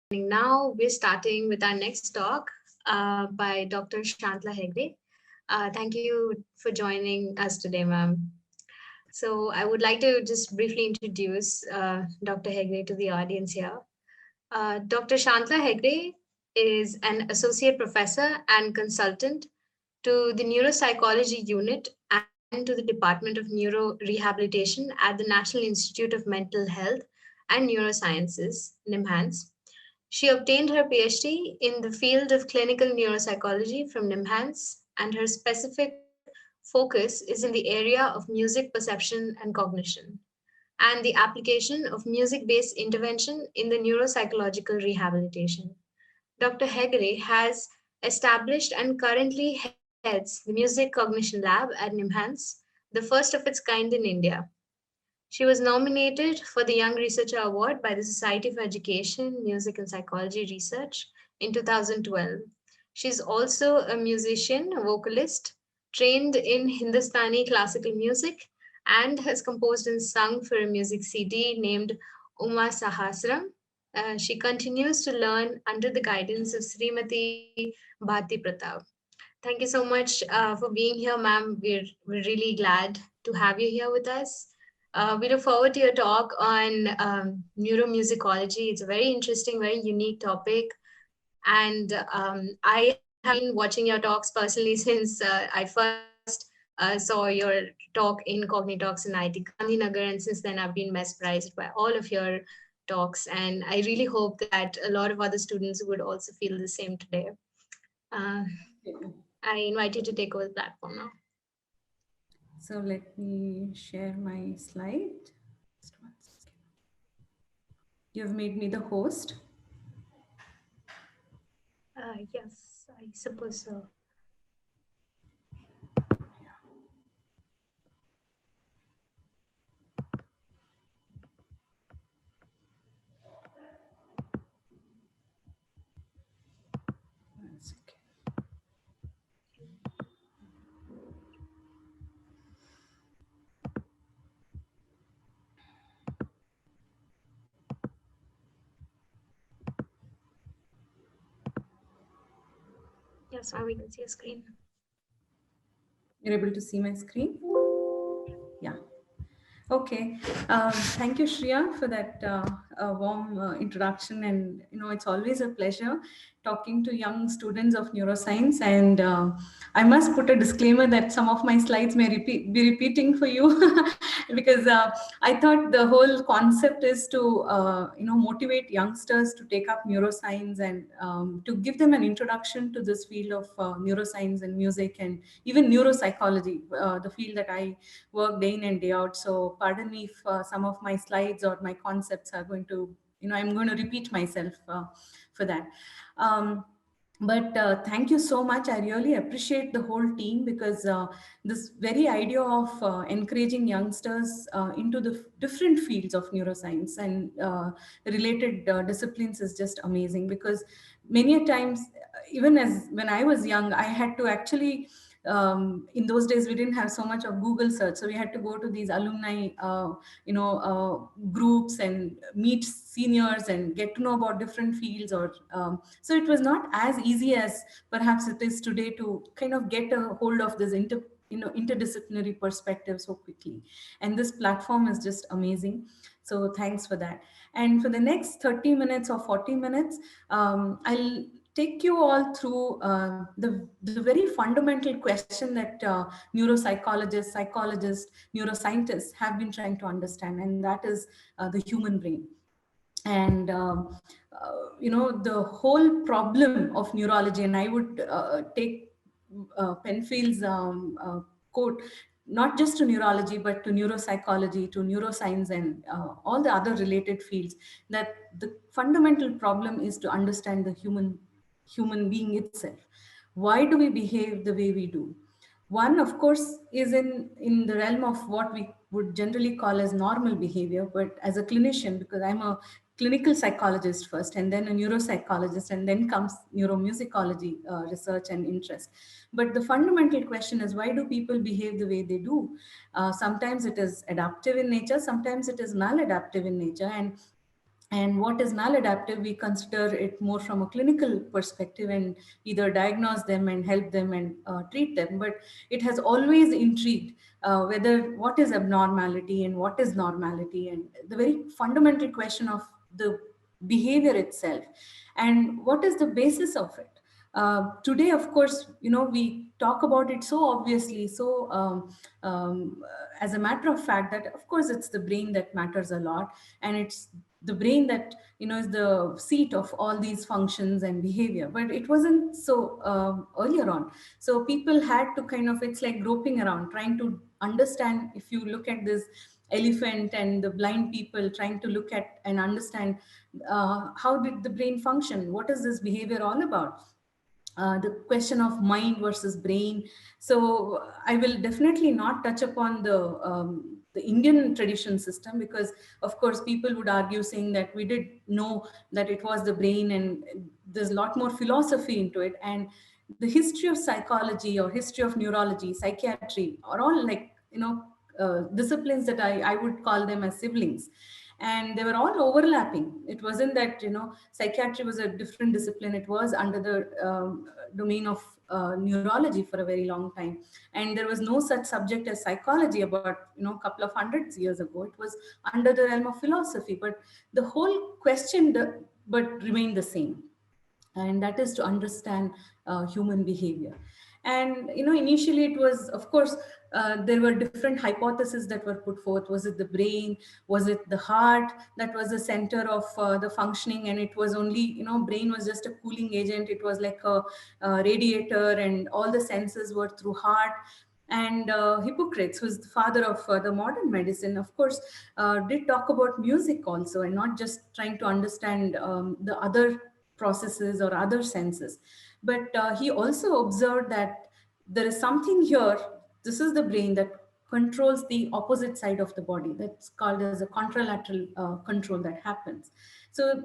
Now we're starting with our next talk by Dr. Shantla Hegde. Thank you for joining us today, ma'am. So I would like to just briefly introduce Dr. Hegde to the audience here. Dr. Shantla Hegde is an associate professor and consultant to the Neuropsychology Unit and to the Department of Neuro Rehabilitation at the National Institute of Mental Health and Neurosciences, NIMHANS. She obtained her PhD in the field of clinical neuropsychology from NIMHANS, and her specific focus is in the area of music perception and cognition, and the application of music based intervention in the neuropsychological rehabilitation. Dr. Hegde has established and currently heads the Music Cognition Lab at NIMHANS, the first of its kind in India. She was nominated for the Young Researcher Award by the Society for Education, Music and Psychology Research in 2012. She's also a musician, a vocalist, trained in Hindustani classical music, and has composed and sung for a music CD named Uma Sahasram. She continues to learn under the guidance of Srimati Bhati Pratap. Thank you so much for being here, ma'am. We're really glad to have you here with us. We look forward to your talk on neuromusicology. It's a very interesting, very unique topic. And I have been watching your talks personally since I first saw your talk in Cognitalks in IIT Gandhinagar. And since then, I've been mesmerized by all of your talks. And I really hope that a lot of other students would also feel the same today. Uh, I invite you to take over the platform now. So let me share my slide. Just one second. You have made me the host. Yes, I suppose so. One second. Yes, now we can see a screen. You're able to see my screen? Yeah. Okay. Thank you, Shreya, for that warm introduction. And, it's always a pleasure talking to young students of neuroscience. And I must put a disclaimer that some of my slides may be repeating for you because I thought the whole concept is to, motivate youngsters to take up neuroscience and to give them an introduction to this field of neuroscience and music and even neuropsychology, the field that I work day in and day out. So pardon me if some of my slides or my concepts are going to, I'm going to repeat myself for that. But thank you so much. I really appreciate the whole team because this very idea of encouraging youngsters into the different fields of neuroscience and related disciplines is just amazing, because many a times, even as when I was young, I had to actually in those days we didn't have so much of Google search, so we had to go to these alumni groups and meet seniors and get to know about different fields, or so it was not as easy as perhaps it is today to kind of get a hold of this interdisciplinary perspective so quickly. And this platform is just amazing, so thanks for that. And for the next 30 minutes or 40 minutes, I'll take you all through the very fundamental question that neuropsychologists, psychologists, neuroscientists have been trying to understand, and that is the human brain. And the whole problem of neurology, and I would take Penfield's quote, not just to neurology but to neuropsychology, to neuroscience, and all the other related fields, that the fundamental problem is to understand the human being itself. Why do we behave the way we do? One, of course, is in the realm of what we would generally call as normal behavior. But as a clinician, because I'm a clinical psychologist first, and then a neuropsychologist, and then comes neuromusicology research and interest. But the fundamental question is, why do people behave the way they do? Sometimes it is adaptive in nature, sometimes it is maladaptive in nature. And And what is maladaptive, we consider it more from a clinical perspective and either diagnose them and help them and treat them. But it has always intrigued whether what is abnormality and what is normality, and the very fundamental question of the behavior itself and what is the basis of it. Today, of course, we talk about it so obviously, so as a matter of fact, that of course it's the brain that matters a lot, and it's the brain that is the seat of all these functions and behavior. But it wasn't so earlier on. So people had to kind of, it's like groping around trying to understand. If you look at this elephant and the blind people trying to look at and understand how did the brain function, what is this behavior all about, the question of mind versus brain. So I will definitely not touch upon the Indian tradition system, because of course people would argue saying that we did know that it was the brain, and there's a lot more philosophy into it. And the history of psychology or history of neurology, psychiatry are all like, disciplines that I would call them as siblings, and they were all overlapping. It wasn't that psychiatry was a different discipline. It was under the domain of neurology for a very long time, and there was no such subject as psychology about a couple of hundreds years ago. It was under the realm of philosophy, but the whole question but remained the same, and that is to understand human behavior. And initially it was, of course, there were different hypotheses that were put forth. Was it the brain? Was it the heart that was the center of the functioning? And it was only, brain was just a cooling agent. It was like a radiator, and all the senses were through heart. And Hippocrates, who's the father of the modern medicine, of course, did talk about music also, and not just trying to understand the other processes or other senses. But he also observed that there is something here. This is the brain that controls the opposite side of the body. That's called as a contralateral control that happens. So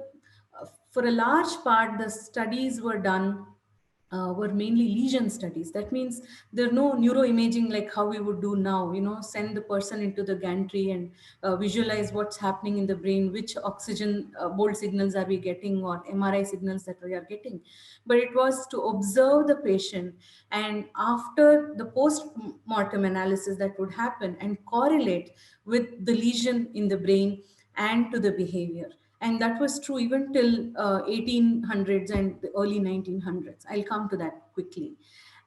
for a large part, the studies were mainly lesion studies. That means there are no neuroimaging like how we would do now, send the person into the gantry and visualize what's happening in the brain, which oxygen bolt signals are we getting, or MRI signals that we are getting. But it was to observe the patient, and after the post-mortem analysis that would happen and correlate with the lesion in the brain and to the behavior. And that was true even till 1800s and the early 1900s. I'll come to that quickly.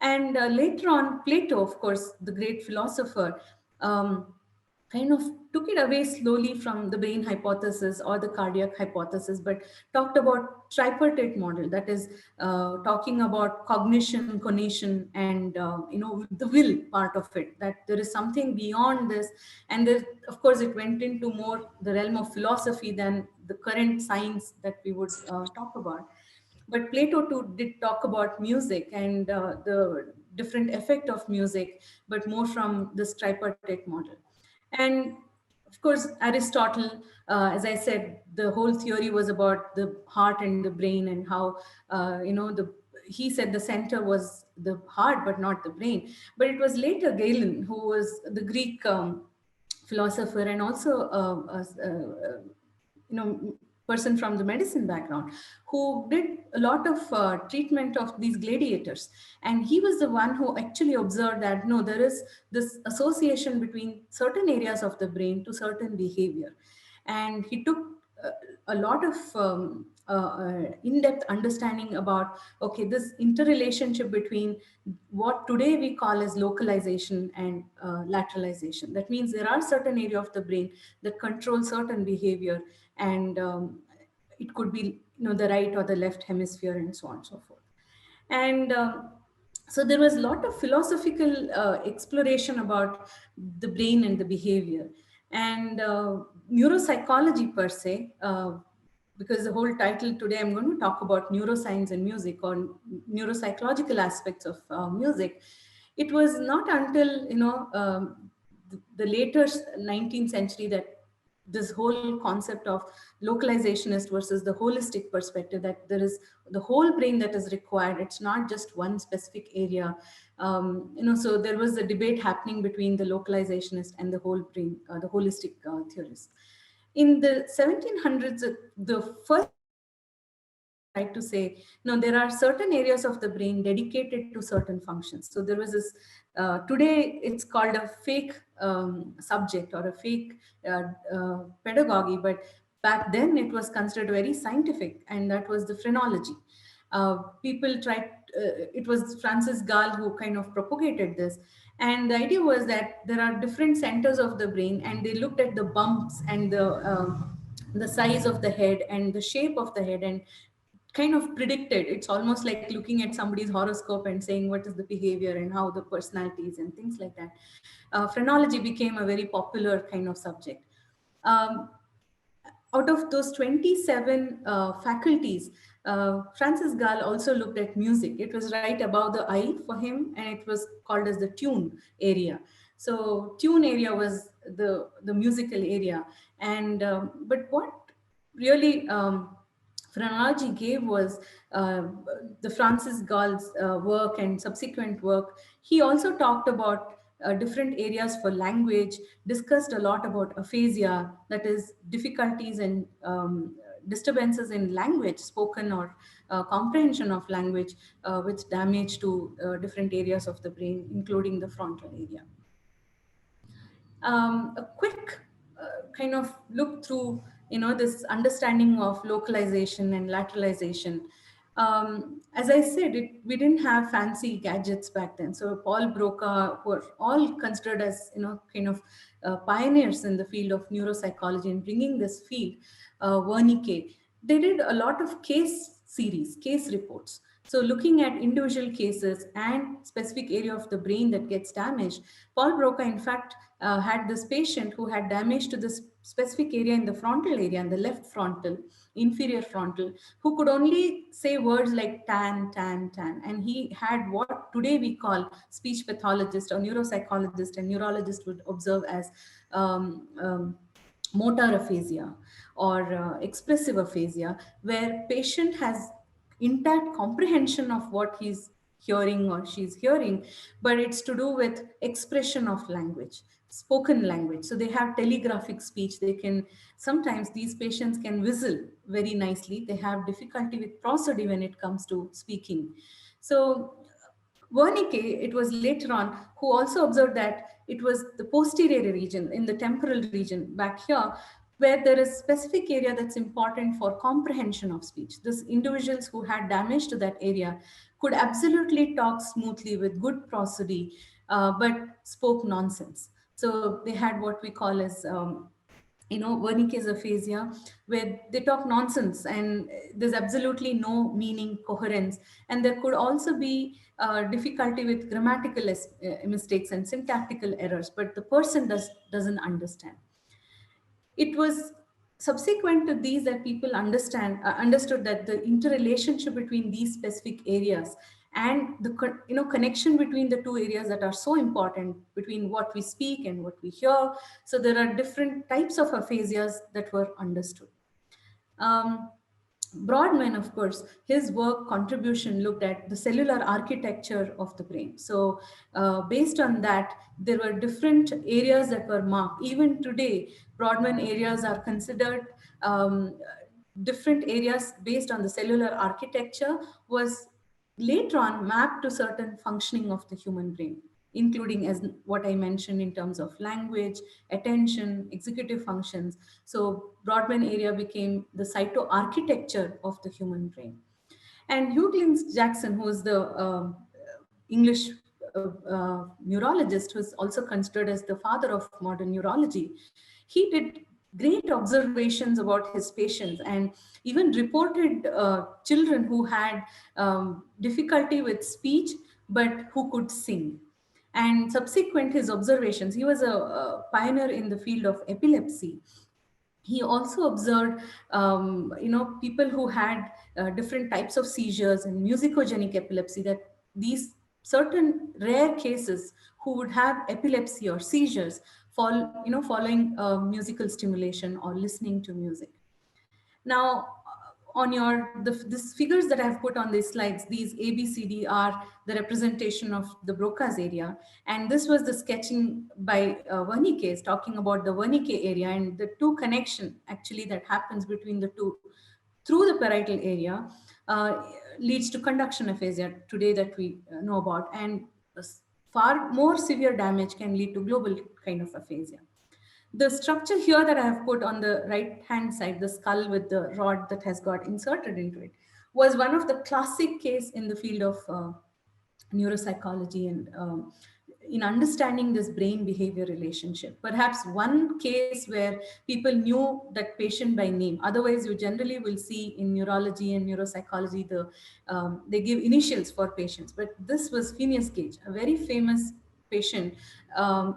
And later on, Plato, of course, the great philosopher, kind of took it away slowly from the brain hypothesis or the cardiac hypothesis, but talked about tripartite model. That is talking about cognition, cognition, and the will part of it, that there is something beyond this. And there, of course, it went into more the realm of philosophy than the current science that we would talk about. But Plato too did talk about music and the different effect of music, but more from this tripartite model. And of course, Aristotle, as I said, the whole theory was about the heart and the brain, and how, he said the center was the heart, but not the brain. But it was later Galen, who was the Greek philosopher, and also person from the medicine background, who did a lot of treatment of these gladiators. And he was the one who actually observed that no, there is this association between certain areas of the brain to certain behavior. And he took a lot of in-depth understanding about, okay, this interrelationship between what today we call as localization and lateralization. That means there are certain area of the brain that control certain behavior, and it could be the right or the left hemisphere, and so on and so forth. And so there was a lot of philosophical exploration about the brain and the behavior. And neuropsychology per se, because the whole title today, I'm going to talk about neuroscience and music, or neuropsychological aspects of music. It was not until the later 19th century that this whole concept of localizationist versus the holistic perspective, that there is the whole brain that is required. It's not just one specific area. So there was a debate happening between the localizationist and the whole brain, the holistic theorists. In the 1700s, the first tried to say, no, there are certain areas of the brain dedicated to certain functions. So there was this, today it's called a fake subject or a fake pedagogy, but back then it was considered very scientific, and that was the phrenology. People tried, it was Francis Gall who kind of propagated this. And the idea was that there are different centers of the brain, and they looked at the bumps and the size of the head and the shape of the head, and kind of predicted. It's almost like looking at somebody's horoscope and saying what is the behavior and how the personalities and things like that. Phrenology became a very popular kind of subject. Um, Out of those 27 faculties, Francis Gall also looked at music. It was right above the eye for him, and it was called as the tune area. So tune area was the musical area. And but what really phrenology gave was uh, the Francis Gall's work and subsequent work. He also talked about different areas for language, discussed a lot about aphasia, that is difficulties and disturbances in language, spoken or comprehension of language, with damage to different areas of the brain, including the frontal area. A quick kind of look through, this understanding of localization and lateralization. As I said, we didn't have fancy gadgets back then. So Paul Broca were all considered as, kind of pioneers in the field of neuropsychology and bringing this field. Wernicke, they did a lot of case reports. So looking at individual cases and specific area of the brain that gets damaged. Paul Broca, in fact, had this patient who had damage to this specific area in the frontal area, in the left frontal, inferior frontal, who could only say words like tan, tan, tan. And he had what today we call speech pathologist or neuropsychologist and neurologist would observe as motor aphasia or expressive aphasia, where patient has intact comprehension of what he's hearing or she's hearing, but it's to do with expression of language, spoken language. So they have telegraphic speech. They can, sometimes these patients can whistle very nicely. They have difficulty with prosody when it comes to speaking. So Wernicke, it was later on, who also observed that it was the posterior region, in the temporal region back here, where there is specific area that's important for comprehension of speech. These individuals who had damage to that area could absolutely talk smoothly with good prosody, but spoke nonsense. So they had what we call as Wernicke's aphasia, where they talk nonsense and there's absolutely no meaning, coherence. And there could also be difficulty with grammatical mistakes and syntactical errors, but the person doesn't understand. It was subsequent to these that people understood that the interrelationship between these specific areas and the connection between the two areas that are so important between what we speak and what we hear. So there are different types of aphasias that were understood. Brodmann, of course, his work contribution looked at the cellular architecture of the brain. So based on that, there were different areas that were marked. Even today, Brodmann areas are considered different areas based on the cellular architecture was later on mapped to certain functioning of the human brain, including as what I mentioned in terms of language, attention, executive functions. So Brodmann area became the cytoarchitecture of the human brain. And Hugh Glynn Jackson, who is the English neurologist, who is also considered as the father of modern neurology, he did great observations about his patients and even reported children who had difficulty with speech, but who could sing. And subsequent his observations, he was a pioneer in the field of epilepsy. He also observed, people who had different types of seizures and musicogenic epilepsy, that these certain rare cases who would have epilepsy or seizures following musical stimulation or listening to music. Now, on these figures that I've put on these slides, these A, B, C, D are the representation of the Broca's area. And this was the sketching by Wernicke, talking about the Wernicke area and the two connection actually that happens between the two through the parietal area uh, leads to conduction aphasia today that we know about. And far more severe damage can lead to global kind of aphasia. The structure here that I have put on the right hand side, the skull with the rod that has got inserted into it, was one of the classic case in the field of neuropsychology and in understanding this brain behavior relationship. Perhaps one case where people knew that patient by name. Otherwise, you generally will see in neurology and neuropsychology, they give initials for patients. But this was Phineas Gage, a very famous patient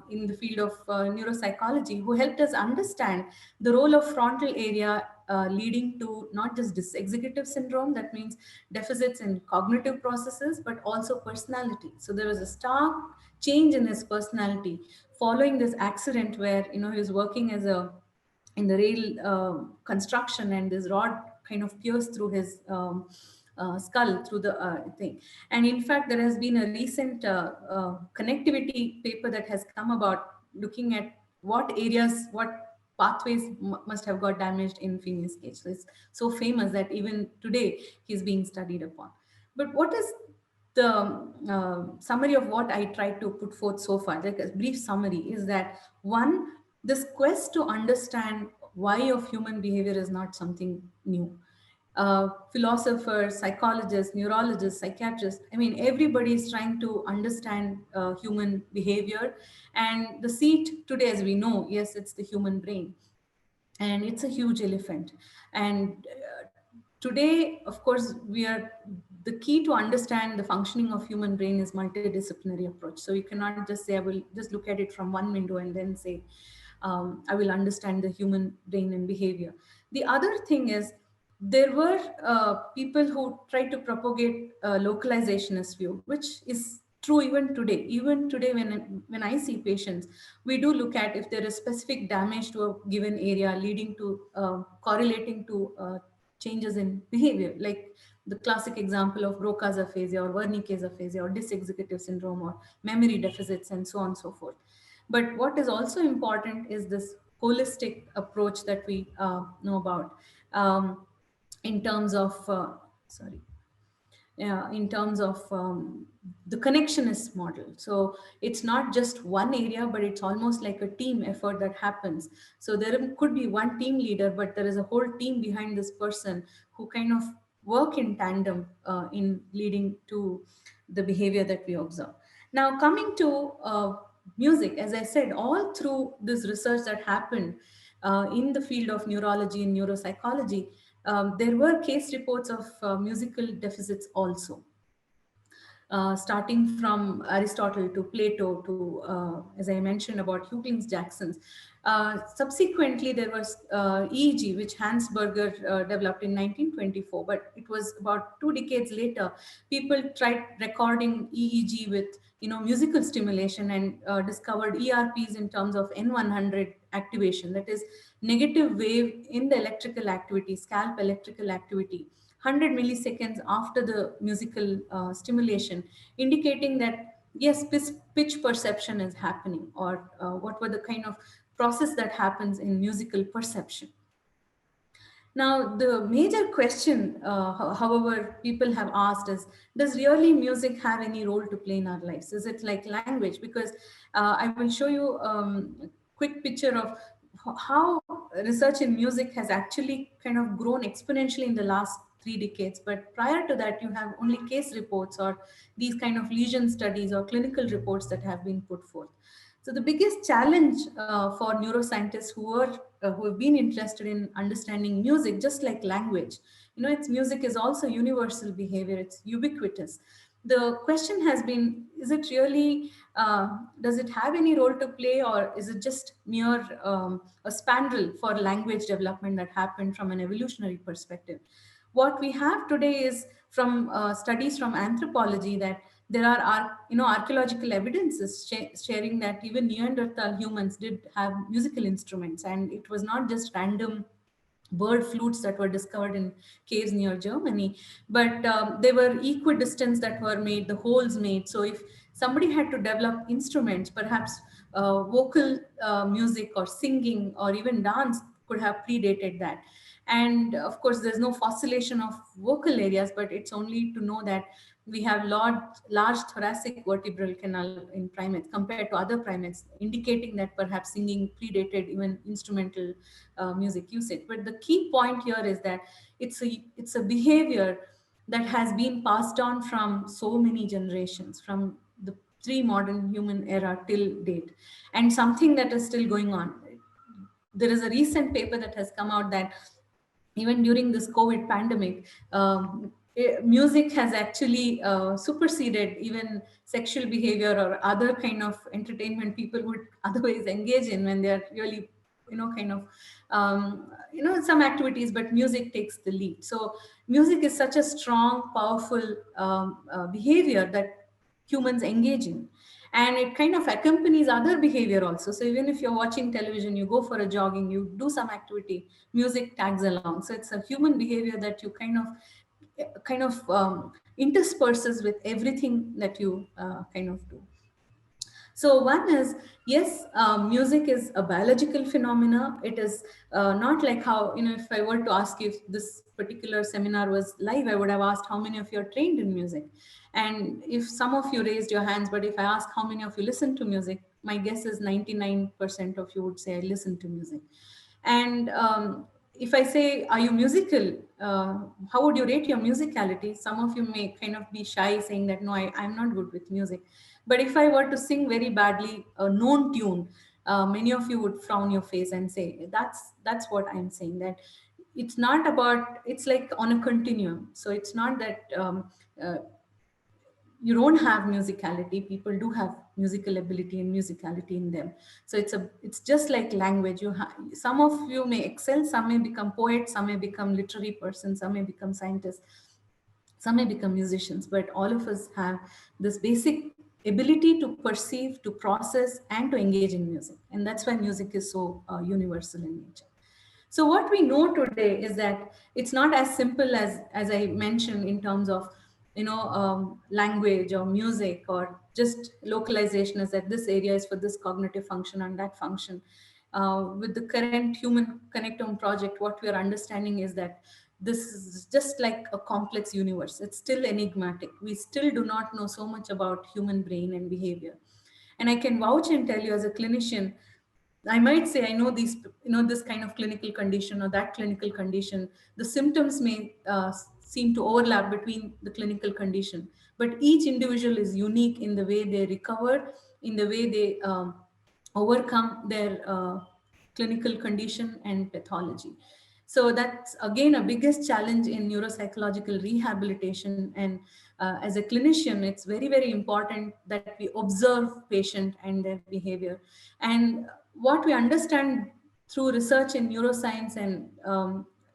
in the field of neuropsychology, who helped us understand the role of frontal area leading to not just dysexecutive syndrome, that means deficits in cognitive processes, but also personality. So there was a stark change in his personality following this accident where, he was working as in the rail construction, and this rod kind of pierced through his skull through the thing. And in fact, there has been a recent connectivity paper that has come about looking at what areas, what pathways must have got damaged in Phineas Gage. So it's so famous that even today he's being studied upon. But what is the summary of what I tried to put forth so far, like a brief summary, is that one, this quest to understand why of human behavior is not something new. Philosophers, psychologists, neurologists, psychiatrists, I mean, everybody is trying to understand human behavior. And the seat today, as we know, yes, it's the human brain. And it's a huge elephant. And today, of course, the key to understand the functioning of human brain is multidisciplinary approach. So you cannot just say, I will just look at it from one window and then say, I will understand the human brain and behavior. The other thing is, there were people who tried to propagate localizationist view, which is true even today. Even today, when I see patients, we do look at if there is specific damage to a given area leading to correlating to changes in behavior, like the classic example of Broca's aphasia or Wernicke's aphasia or dysexecutive syndrome or memory deficits and so on and so forth. But what is also important is this holistic approach that we know about in terms of, in terms of the connectionist model. So it's not just one area, but it's almost like a team effort that happens. So there could be one team leader, but there is a whole team behind this person who kind of work in tandem in leading to the behavior that we observe. Now, coming to music, as I said, all through this research that happened in the field of neurology and neuropsychology, there were case reports of musical deficits also. Starting from Aristotle to Plato to, as I mentioned, about Huggins Jackson's. Subsequently, there was EEG, which Hans Berger developed in 1924, but it was about 2 decades later, people tried recording EEG with musical stimulation and discovered ERPs in terms of N100 activation, that is negative wave in the electrical activity, scalp electrical activity, 100 milliseconds after the musical stimulation, indicating that yes, pitch perception is happening, or what were the kind of process that happens in musical perception. Now, the major question, however, people have asked is, does really music have any role to play in our lives? Is it like language? Because I will show you a quick picture of how research in music has actually kind of grown exponentially in the last 3 decades. But prior to that, you have only case reports or these kind of lesion studies or clinical reports that have been put forth. So the biggest challenge for neuroscientists who have been interested in understanding music, just like language, its music is also universal behavior. It's ubiquitous. The question has been: is it really? Does it have any role to play, or is it just mere a spandrel for language development that happened from an evolutionary perspective? What we have today is from studies from anthropology that there are archaeological evidences sharing that even Neanderthal humans did have musical instruments, and it was not just random bird flutes that were discovered in caves near Germany, but they were equidistance that were made, the holes made. So if somebody had to develop instruments, perhaps vocal music or singing or even dance could have predated that. And of course, there's no fossilization of vocal areas, but it's only to know that we have large thoracic vertebral canal in primates compared to other primates, indicating that perhaps singing predated even instrumental music usage. But the key point here is that it's a behavior that has been passed on from so many generations, from the pre-modern human era till date, and something that is still going on. There is a recent paper that has come out that even during this COVID pandemic, music has actually superseded even sexual behavior or other kind of entertainment people would otherwise engage in when they are really, kind of, some activities, but music takes the lead. So music is such a strong, powerful behavior that humans engage in, and it kind of accompanies other behavior also. So even if you're watching television, you go for a jogging, you do some activity, music tags along. So it's a human behavior that you kind of intersperses with everything that you kind of do. So one is, yes, music is a biological phenomena. It is not like how, if I were to ask you if this particular seminar was live, I would have asked how many of you are trained in music. And if some of you raised your hands, but if I ask how many of you listen to music, my guess is 99% of you would say I listen to music. And if I say, are you musical? How would you rate your musicality? Some of you may kind of be shy saying that, no, I'm not good with music. But if I were to sing very badly a known tune, many of you would frown your face and say, that's what I'm saying, that it's not about, it's like on a continuum. So it's not that uh, you don't have musicality. People do have musical ability and musicality in them. So it's just like language. Some of you may excel, some may become poets, some may become literary persons, some may become scientists, some may become musicians, but all of us have this basic ability to perceive, to process, and to engage in music. And that's why music is so universal in nature. So what we know today is that it's not as simple as I mentioned in terms of language or music or just localization, is that this area is for this cognitive function and that function. With the current Human Connectome project, what we are understanding is that this is just like a complex universe. It's still enigmatic. We still do not know so much about human brain and behavior. And I can vouch and tell you as a clinician, I might say I know these, this kind of clinical condition or that clinical condition. The symptoms may seem to overlap between the clinical condition, but each individual is unique in the way they recover, in the way they overcome their clinical condition and pathology. So that's again a biggest challenge in neuropsychological rehabilitation. And as a clinician, it's very, very important that we observe patient and their behavior. And what we understand through research in neuroscience and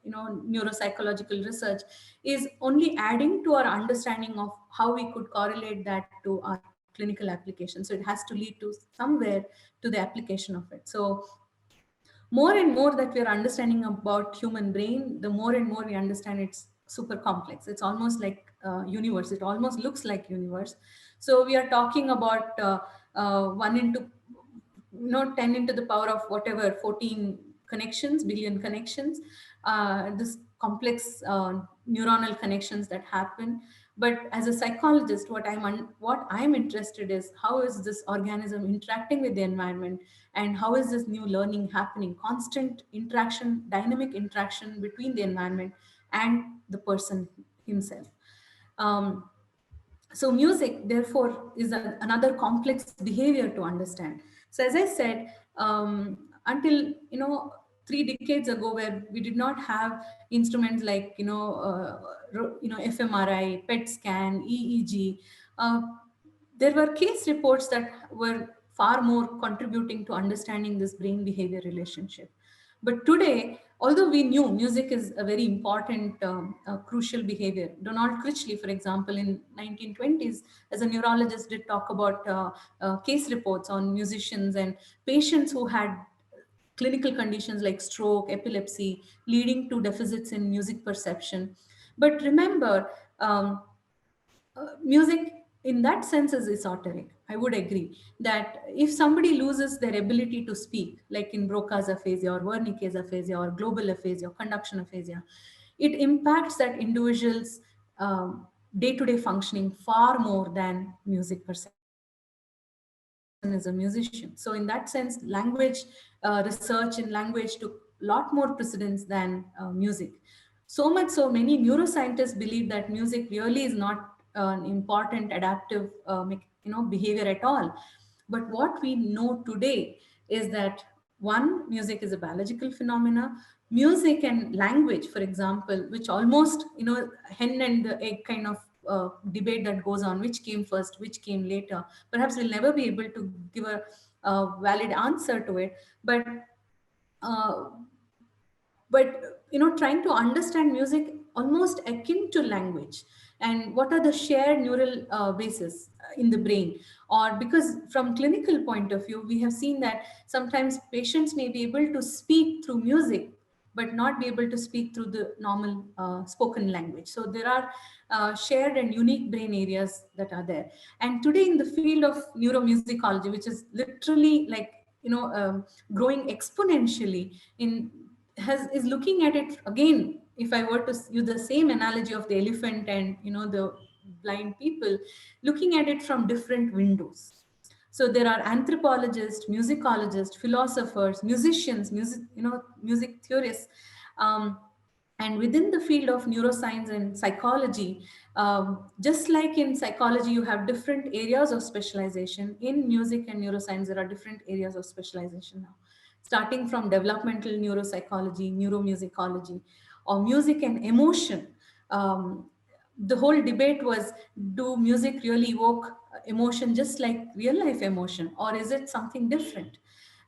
neuropsychological research is only adding to our understanding of how we could correlate that to our clinical application. So it has to lead to somewhere to the application of it. So more and more that we're understanding about human brain, the more and more we understand it's super complex. It's almost like universe. It almost looks like universe. So we are talking about 1 into 10 into the power of whatever 14 connections, billion connections, this complex neuronal connections that happen. But as a psychologist, what I'm interested is, how is this organism interacting with the environment, and how is this new learning happening? Constant interaction, dynamic interaction between the environment and the person himself. Um, so music, therefore, is another complex behavior to understand. So as I said, until 3 decades ago, where we did not have instruments like fMRI, PET scan, EEG, uh, there were case reports that were far more contributing to understanding this brain behavior relationship. But today, although we knew music is a very important, crucial behavior, Donald Critchley, for example, in 1920s, as a neurologist, did talk about case reports on musicians and patients who had clinical conditions like stroke, epilepsy, leading to deficits in music perception. But remember, music in that sense is esoteric. I would agree that if somebody loses their ability to speak, like in Broca's aphasia or Wernicke's aphasia or global aphasia or conduction aphasia, it impacts that individual's day-to-day functioning far more than music perception. So if that person is a musician, so in that sense, language research in language took a lot more precedence than music. So much so, many neuroscientists believe that music really is not an important adaptive behavior at all. But what we know today is that one, music is a biological phenomena. Music and language, for example, which almost, hen and the egg kind of debate that goes on, which came first, which came later. Perhaps we'll never be able to give a valid answer to it. Uh, but trying to understand music almost akin to language, and what are the shared neural bases in the brain. Or because from clinical point of view, we have seen that sometimes patients may be able to speak through music but not be able to speak through the normal spoken language. So there are shared and unique brain areas that are there. And today in the field of neuromusicology, which is literally like growing exponentially, in has is looking at it again. If I were to use the same analogy of the elephant and the blind people, looking at it from different windows. So there are anthropologists, musicologists, philosophers, musicians, music theorists, um, and within the field of neuroscience and psychology, just like in psychology you have different areas of specialization, in music and neuroscience there are different areas of specialization now, starting from developmental neuropsychology, neuromusicology, or music and emotion. The whole debate was, do music really evoke emotion just like real life emotion, or is it something different?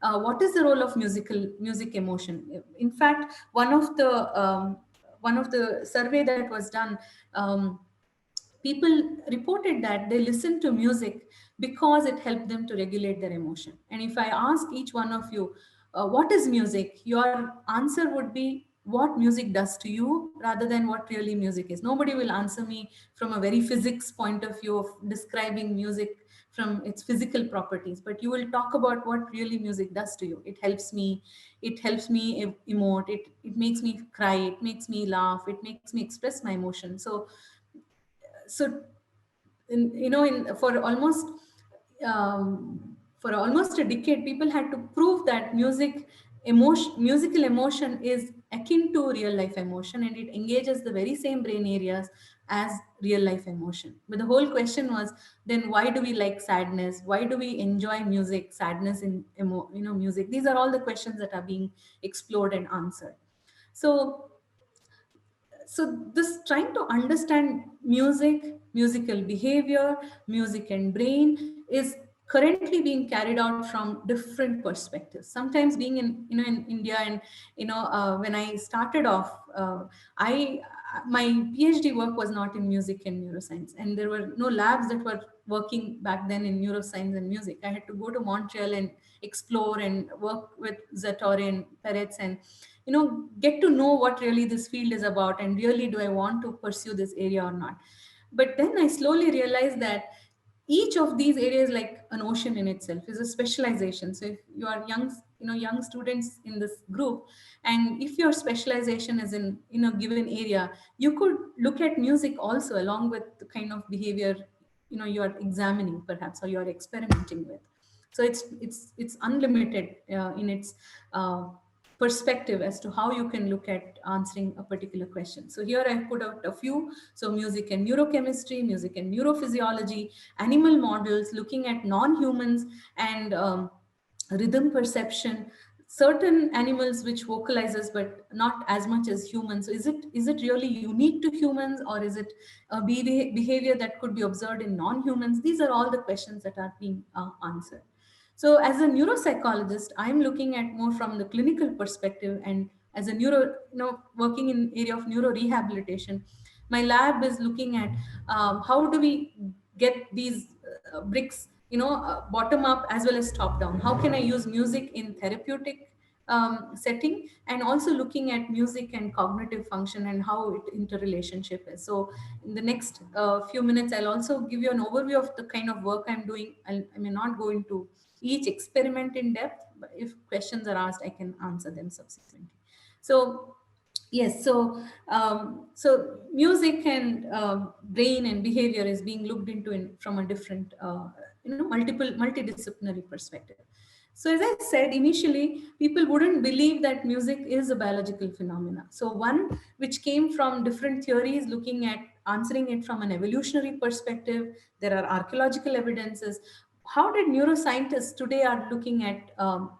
What is the role of music emotion? In fact, one of the survey that was done, people reported that they listened to music because it helped them to regulate their emotion. And if I ask each one of you, what is music? Your answer would be what music does to you rather than what really music is. Nobody will answer me from a very physics point of view of describing music from its physical properties, but you will talk about what really music does to you. It helps me emote, it makes me cry, it makes me laugh, it makes me express my emotion. So for almost a decade, people had to prove that musical emotion is akin to real life emotion, and it engages the very same brain areas as real life emotion. But the whole question was, then why do we like sadness? Why do we enjoy music, sadness in music? These are all the questions that are being explored and answered. So so this trying to understand music, musical behavior, music and brain is currently being carried out from different perspectives. Sometimes being in India, and when I started off, I my PhD work was not in music and neuroscience, and there were no labs that were working back then in neuroscience and music. I had to go to Montreal and explore and work with Zatorre and Peretz, and get to know what really this field is about, and really do I want to pursue this area or not. But then I slowly realized that each of these areas, like an ocean in itself, is a specialization. So if you are young students in this group, and if your specialization is in a given area, you could look at music also along with the kind of behavior you are examining perhaps, or you are experimenting with. So it's unlimited in its perspective as to how you can look at answering a particular question. So here I put out a few. So music and neurochemistry, music and neurophysiology, animal models looking at non-humans, and rhythm perception, certain animals which vocalizes but not as much as humans. So is it really unique to humans, or is it a behavior that could be observed in non-humans? These are all the questions that are being answered. So as a neuropsychologist, I'm looking at more from the clinical perspective, and as a working in area of neuro rehabilitation, my lab is looking at how do we get these bricks, bottom up as well as top down. How can I use music in therapeutic setting, and also looking at music and cognitive function and how it interrelationship is. So in the next few minutes, I'll also give you an overview of the kind of work I'm doing. I may not go into each experiment in depth, but if questions are asked, I can answer them subsequently. So yes, so music and brain and behavior is being looked into from a different, multidisciplinary perspective. So as I said initially, people wouldn't believe that music is a biological phenomena. So one which came from different theories looking at answering it from an evolutionary perspective. There are archaeological evidences. How did neuroscientists today are looking at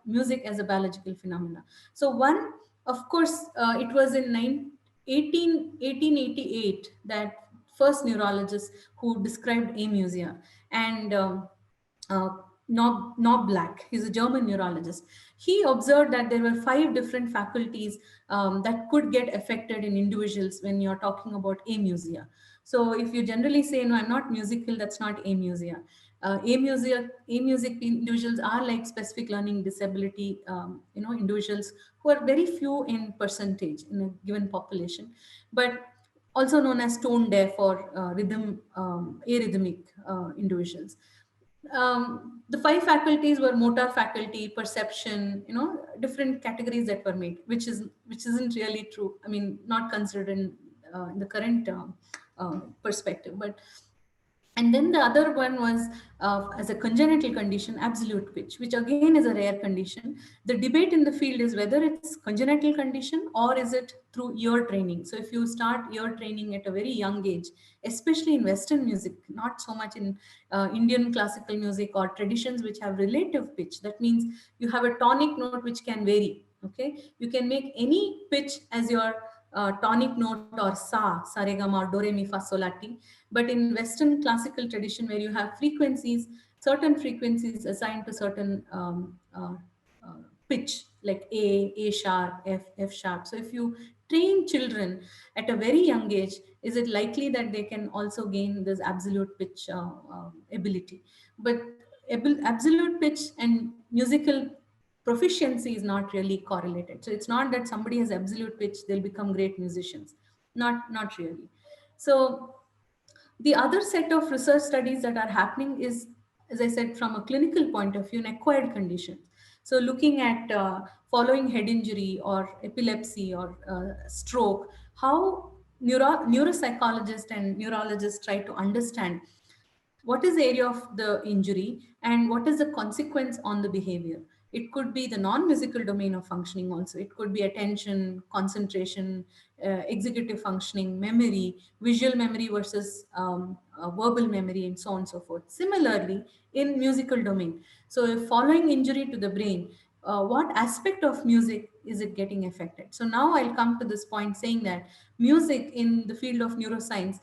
music as a biological phenomena? So one, of course, it was in 1888 that first neurologist who described amusia, and uh, Nob Black, he's a German neurologist. He observed that there were 5 different faculties that could get affected in individuals when you're talking about amusia. So if you generally say, no, I'm not musical, that's not amusia. Amusic individuals are like specific learning disability, individuals who are very few in percentage in a given population, but also known as tone deaf or arrhythmic individuals. The 5 faculties were motor faculty, perception, different categories that were made, which isn't really true. I mean, not considered in the current perspective, but and then the other one was as a congenital condition, absolute pitch, which again is a rare condition. The debate in the field is whether it's congenital condition or is it through ear training. So if you start ear training at a very young age, especially in Western music, not so much in Indian classical music or traditions which have relative pitch, that means you have a tonic note which can vary. Okay, you can make any pitch as your tonic note or sa re ga ma, do re mi fa sol la ti. But in Western classical tradition, where you have frequencies, certain frequencies assigned to certain pitch, like A sharp, F sharp. So if you train children at a very young age, is it likely that they can also gain this absolute pitch ability? But absolute pitch and musical proficiency is not really correlated. So it's not that somebody has absolute pitch, they'll become great musicians. Not really. So the other set of research studies that are happening is, as I said, from a clinical point of view, in acquired conditions. So looking at following head injury or epilepsy or stroke, how neuropsychologists and neurologists try to understand what is the area of the injury and what is the consequence on the behavior. It could be the non-musical domain of functioning also. It could be attention, concentration, executive functioning, memory, visual memory versus verbal memory, and so on and so forth. Similarly, in musical domain. So if following injury to the brain, what aspect of music is it getting affected? So now I'll come to this point saying that music in the field of neuroscience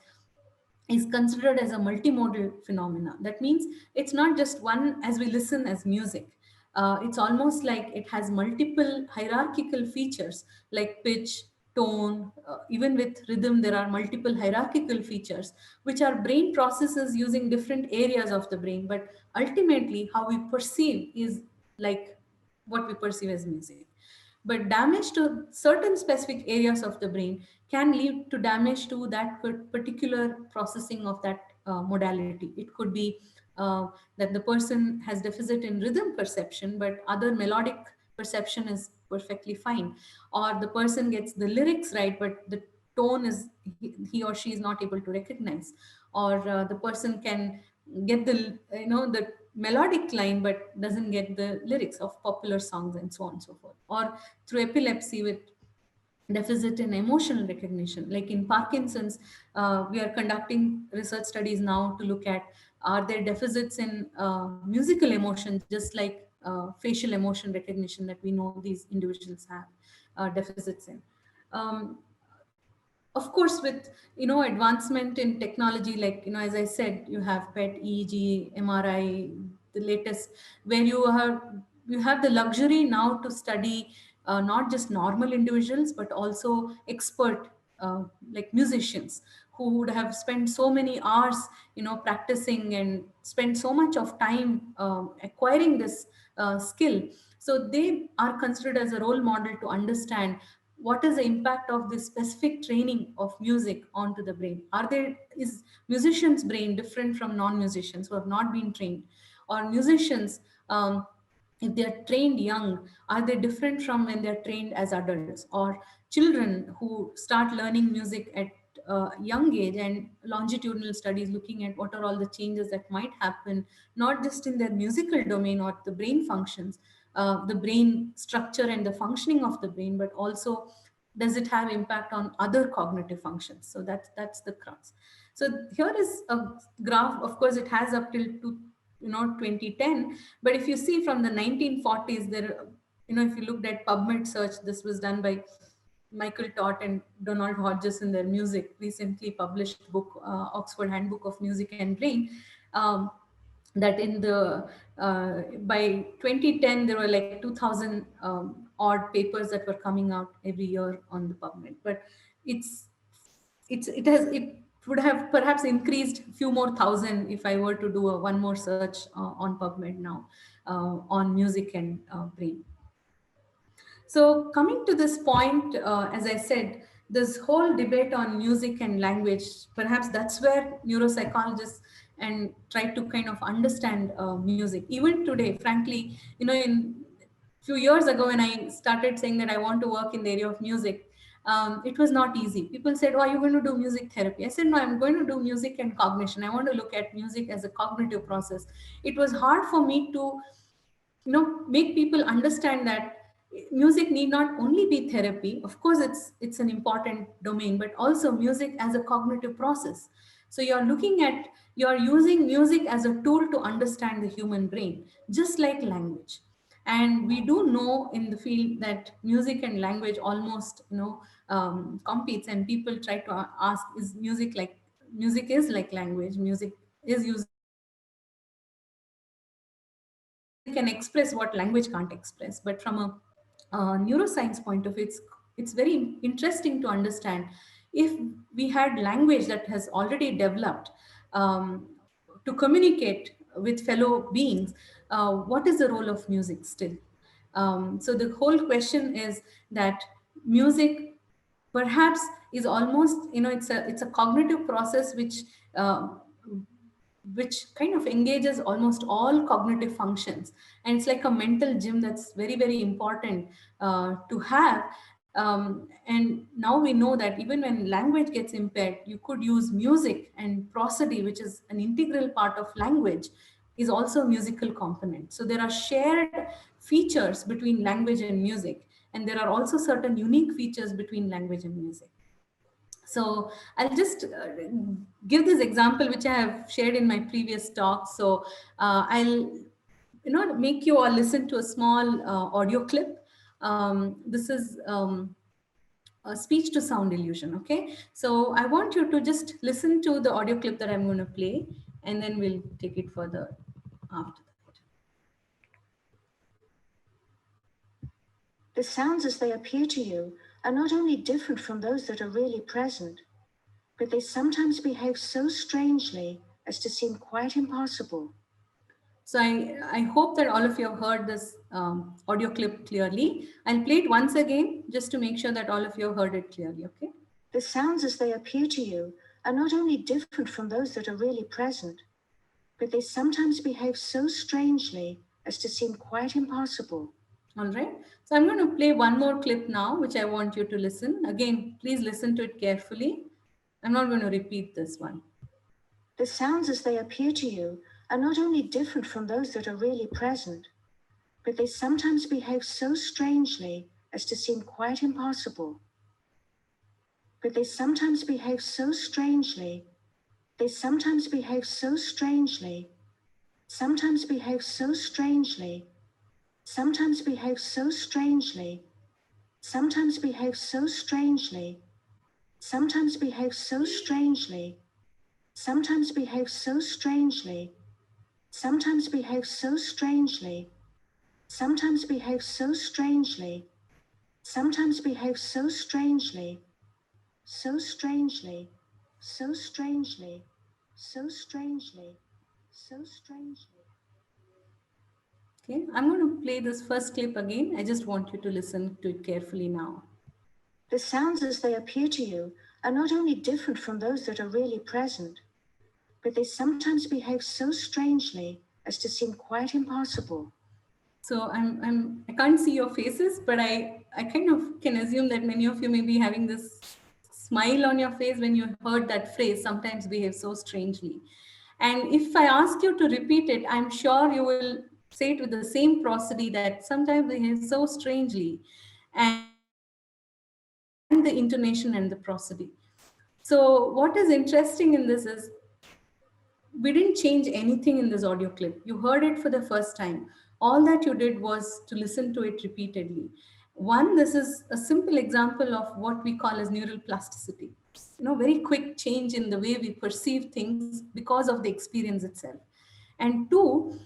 is considered as a multimodal phenomena. That means it's not just one as we listen as music. It's almost like it has multiple hierarchical features like pitch, tone, even with rhythm, there are multiple hierarchical features which are brain processes using different areas of the brain. But ultimately, how we perceive is like what we perceive as music. But damage to certain specific areas of the brain can lead to damage to that particular processing of that modality. It could be that the person has deficit in rhythm perception, but other melodic perception is perfectly fine. Or the person gets the lyrics right, but the tone is he or she is not able to recognize. Or the person can get the melodic line but doesn't get the lyrics of popular songs and so on and so forth. Or through epilepsy with deficit in emotional recognition. Like in Parkinson's, we are conducting research studies now to look at, are there deficits in musical emotion, just like facial emotion recognition that we know these individuals have deficits in. Um, of course, with advancement in technology, like as I said, you have PET, EEG, MRI, the latest, where you have the luxury now to study not just normal individuals but also expert like musicians who would have spent so many hours practicing and spent so much of time acquiring this skill. So they are considered as a role model to understand what is the impact of this specific training of music onto the brain. Is musicians' brain different from non-musicians who have not been trained? Or musicians, if they are trained young, are they different from when they're trained as adults? Or children who start learning music at young age, and longitudinal studies looking at what are all the changes that might happen, not just in their musical domain or the brain functions, the brain structure and the functioning of the brain, but also does it have impact on other cognitive functions? So that's the crux. So here is a graph. Of course, it has up till 2010, but if you see from the 1940s, there, if you looked at PubMed search, this was done by Michael Todd and Donald Hodges in their music recently published book, Oxford Handbook of Music and Brain, um, that in the by 2010 there were like 2000 odd papers that were coming out every year on the PubMed. But it's it would have perhaps increased few more thousand if I were to do one more search on PubMed now on music and brain. So coming to this point, as I said, this whole debate on music and language, perhaps that's where neuropsychologists and try to kind of understand music. Even today, frankly, in few years ago when I started saying that I want to work in the area of music, it was not easy. People said, "Oh, are you going to do music therapy?" I said, "No, I'm going to do music and cognition. I want to look at music as a cognitive process." It was hard for me to make people understand that music need not only be therapy. Of course, it's an important domain, but also music as a cognitive process. So you're using music as a tool to understand the human brain, just like language. And we do know in the field that music and language almost competes, and people try to ask, is music is like language, music is using music can express what language can't express. But from a neuroscience point of view, it's very interesting to understand, if we had language that has already developed um, to communicate with fellow beings, what is the role of music still? So the whole question is that music perhaps is almost, it's a cognitive process uh, which kind of engages almost all cognitive functions, and it's like a mental gym that's very, very important to have. And now we know that even when language gets impaired, you could use music, and prosody, which is an integral part of language, is also a musical component. So there are shared features between language and music, and there are also certain unique features between language and music. So I'll just give this example, which I have shared in my previous talk. So I'll make you all listen to a small audio clip. This is a speech to sound illusion. Okay, so I want you to just listen to the audio clip that I'm going to play, and then we'll take it further after that. The sounds as they appear to you are not only different from those that are really present, but they sometimes behave so strangely as to seem quite impossible. So I hope that all of you have heard this audio clip clearly. I'll play it once again just to make sure that all of you have heard it clearly, okay? The sounds as they appear to you are not only different from those that are really present, but they sometimes behave so strangely as to seem quite impossible. All right. So I'm going to play one more clip now, which I want you to listen. Again, please listen to it carefully. I'm not going to repeat this one. The sounds as they appear to you are not only different from those that are really present, but they sometimes behave so strangely as to seem quite impossible. But they sometimes behave so strangely, they sometimes behave so strangely, sometimes behave so strangely, sometimes behave so strangely, sometimes behave so strangely, sometimes behave so strangely, sometimes behave so strangely, sometimes behave so strangely, sometimes behave so strangely, sometimes behave so strangely, so strangely, so strangely, so strangely, so strangely. Okay, I'm going to play this first clip again. I just want you to listen to it carefully now. The sounds as they appear to you are not only different from those that are really present, but they sometimes behave so strangely as to seem quite impossible. So I can't see your faces, but I kind of can assume that many of you may be having this smile on your face when you heard that phrase, sometimes behave so strangely. And if I ask you to repeat it, I'm sure you will say it with the same prosody that sometimes behave so strangely, and the intonation and the prosody. So what is interesting in this is we didn't change anything in this audio clip. You heard it for the first time. All that you did was to listen to it repeatedly. One, this is a simple example of what we call as neural plasticity. Very quick change in the way we perceive things because of the experience itself. And two,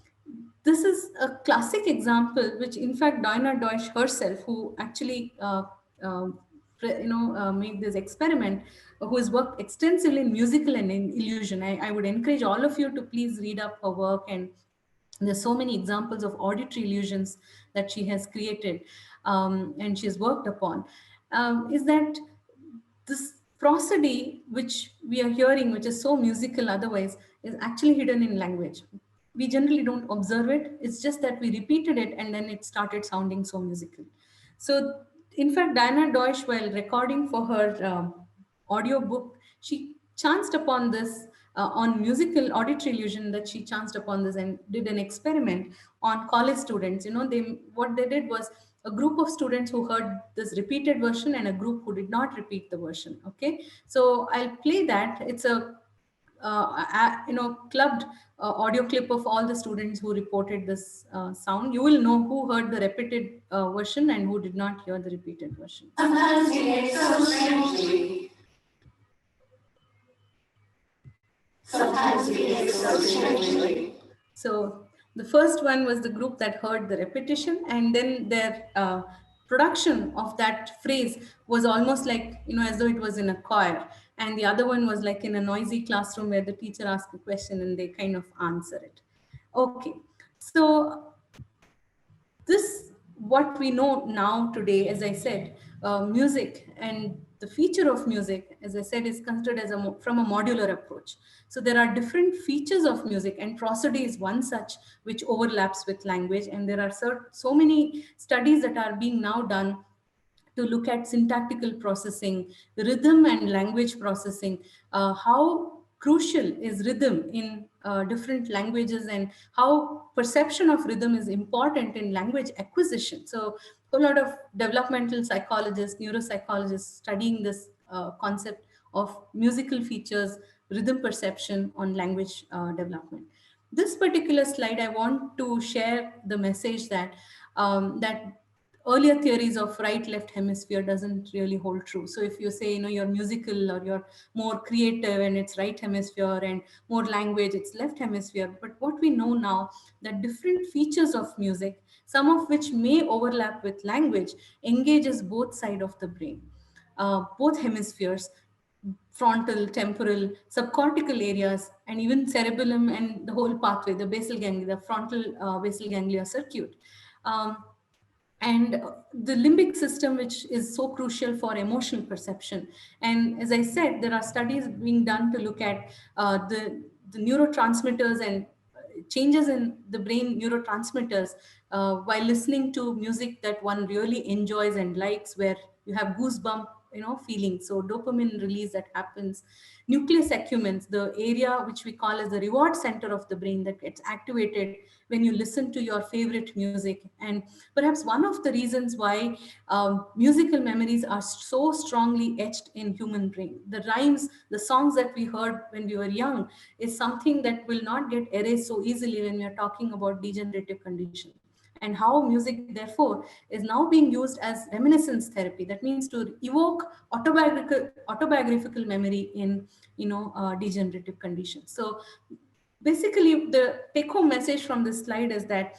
this is a classic example, which in fact Diana Deutsch herself, who actually uh, made this experiment, who has worked extensively in musical and in illusion. I would encourage all of you to please read up her work, and there's so many examples of auditory illusions that she has created, and she has worked upon. Is that this prosody which we are hearing, which is so musical otherwise, is actually hidden in language. We generally don't observe it. It's just that we repeated it and then it started sounding so musical. So, in fact, Diana Deutsch, while recording for her audio book, she chanced upon this on musical auditory illusion, that she chanced upon this and did an experiment on college students. They what they did was a group of students who heard this repeated version and a group who did not repeat the version. Okay, so I'll play that. It's a clubbed audio clip of all the students who reported this sound. You will know who heard the repeated version and who did not hear the repeated version. Sometimes behave so strangely. Sometimes behave so strangely. So the first one was the group that heard the repetition, and then their production of that phrase was almost like, as though it was in a choir. And the other one was like in a noisy classroom where the teacher asked a question and they kind of answer it. Okay, so this, what we know now today, as I said, music and the feature of music, as I said, is considered as from a modular approach. So there are different features of music, and prosody is one such which overlaps with language. And there are so many studies that are being now done to look at syntactical processing, rhythm and language processing, how crucial is rhythm in different languages, and how perception of rhythm is important in language acquisition. So a lot of developmental psychologists, neuropsychologists studying this concept of musical features, rhythm perception on language development. This particular slide, I want to share the message that that earlier theories of right left hemisphere doesn't really hold true. So if you say, you're musical or you're more creative and it's right hemisphere, and more language, it's left hemisphere. But what we know now, that different features of music, some of which may overlap with language, engages both sides of the brain, both hemispheres, frontal, temporal, subcortical areas, and even cerebellum and the whole pathway, the basal ganglia, the frontal basal ganglia circuit. And the limbic system, which is so crucial for emotional perception. And as I said, there are studies being done to look at the neurotransmitters and changes in the brain neurotransmitters while listening to music that one really enjoys and likes, where you have goosebump feeling. So dopamine release that happens. Nucleus accumbens, the area which we call as the reward center of the brain, that gets activated when you listen to your favorite music. And perhaps one of the reasons why musical memories are so strongly etched in human brain, the rhymes, the songs that we heard when we were young, is something that will not get erased so easily when we are talking about degenerative condition. And how music, therefore, is now being used as reminiscence therapy. That means to evoke autobiographical memory in degenerative conditions. So basically, the take-home message from this slide is that,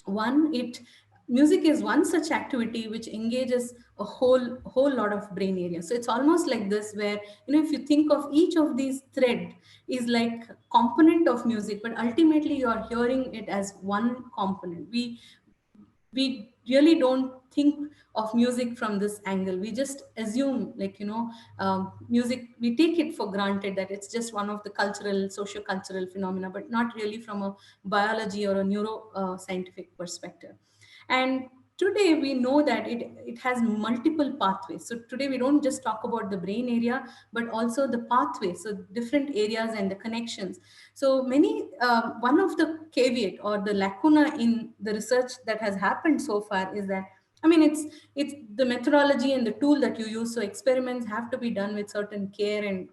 one, it music is one such activity which engages a whole lot of brain areas. So it's almost like this, where if you think of each of these thread is like component of music, but ultimately you are hearing it as one component. We really don't think of music from this angle. We just assume, like, music, we take it for granted that it's just one of the cultural, socio-cultural phenomena, but not really from a biology or a neuro scientific perspective. And today we know that it has multiple pathways. So today we don't just talk about the brain area, but also the pathways, so different areas and the connections. So many, one of the caveat or the lacuna in the research that has happened so far is that, I mean, it's the methodology and the tool that you use. So experiments have to be done with certain care and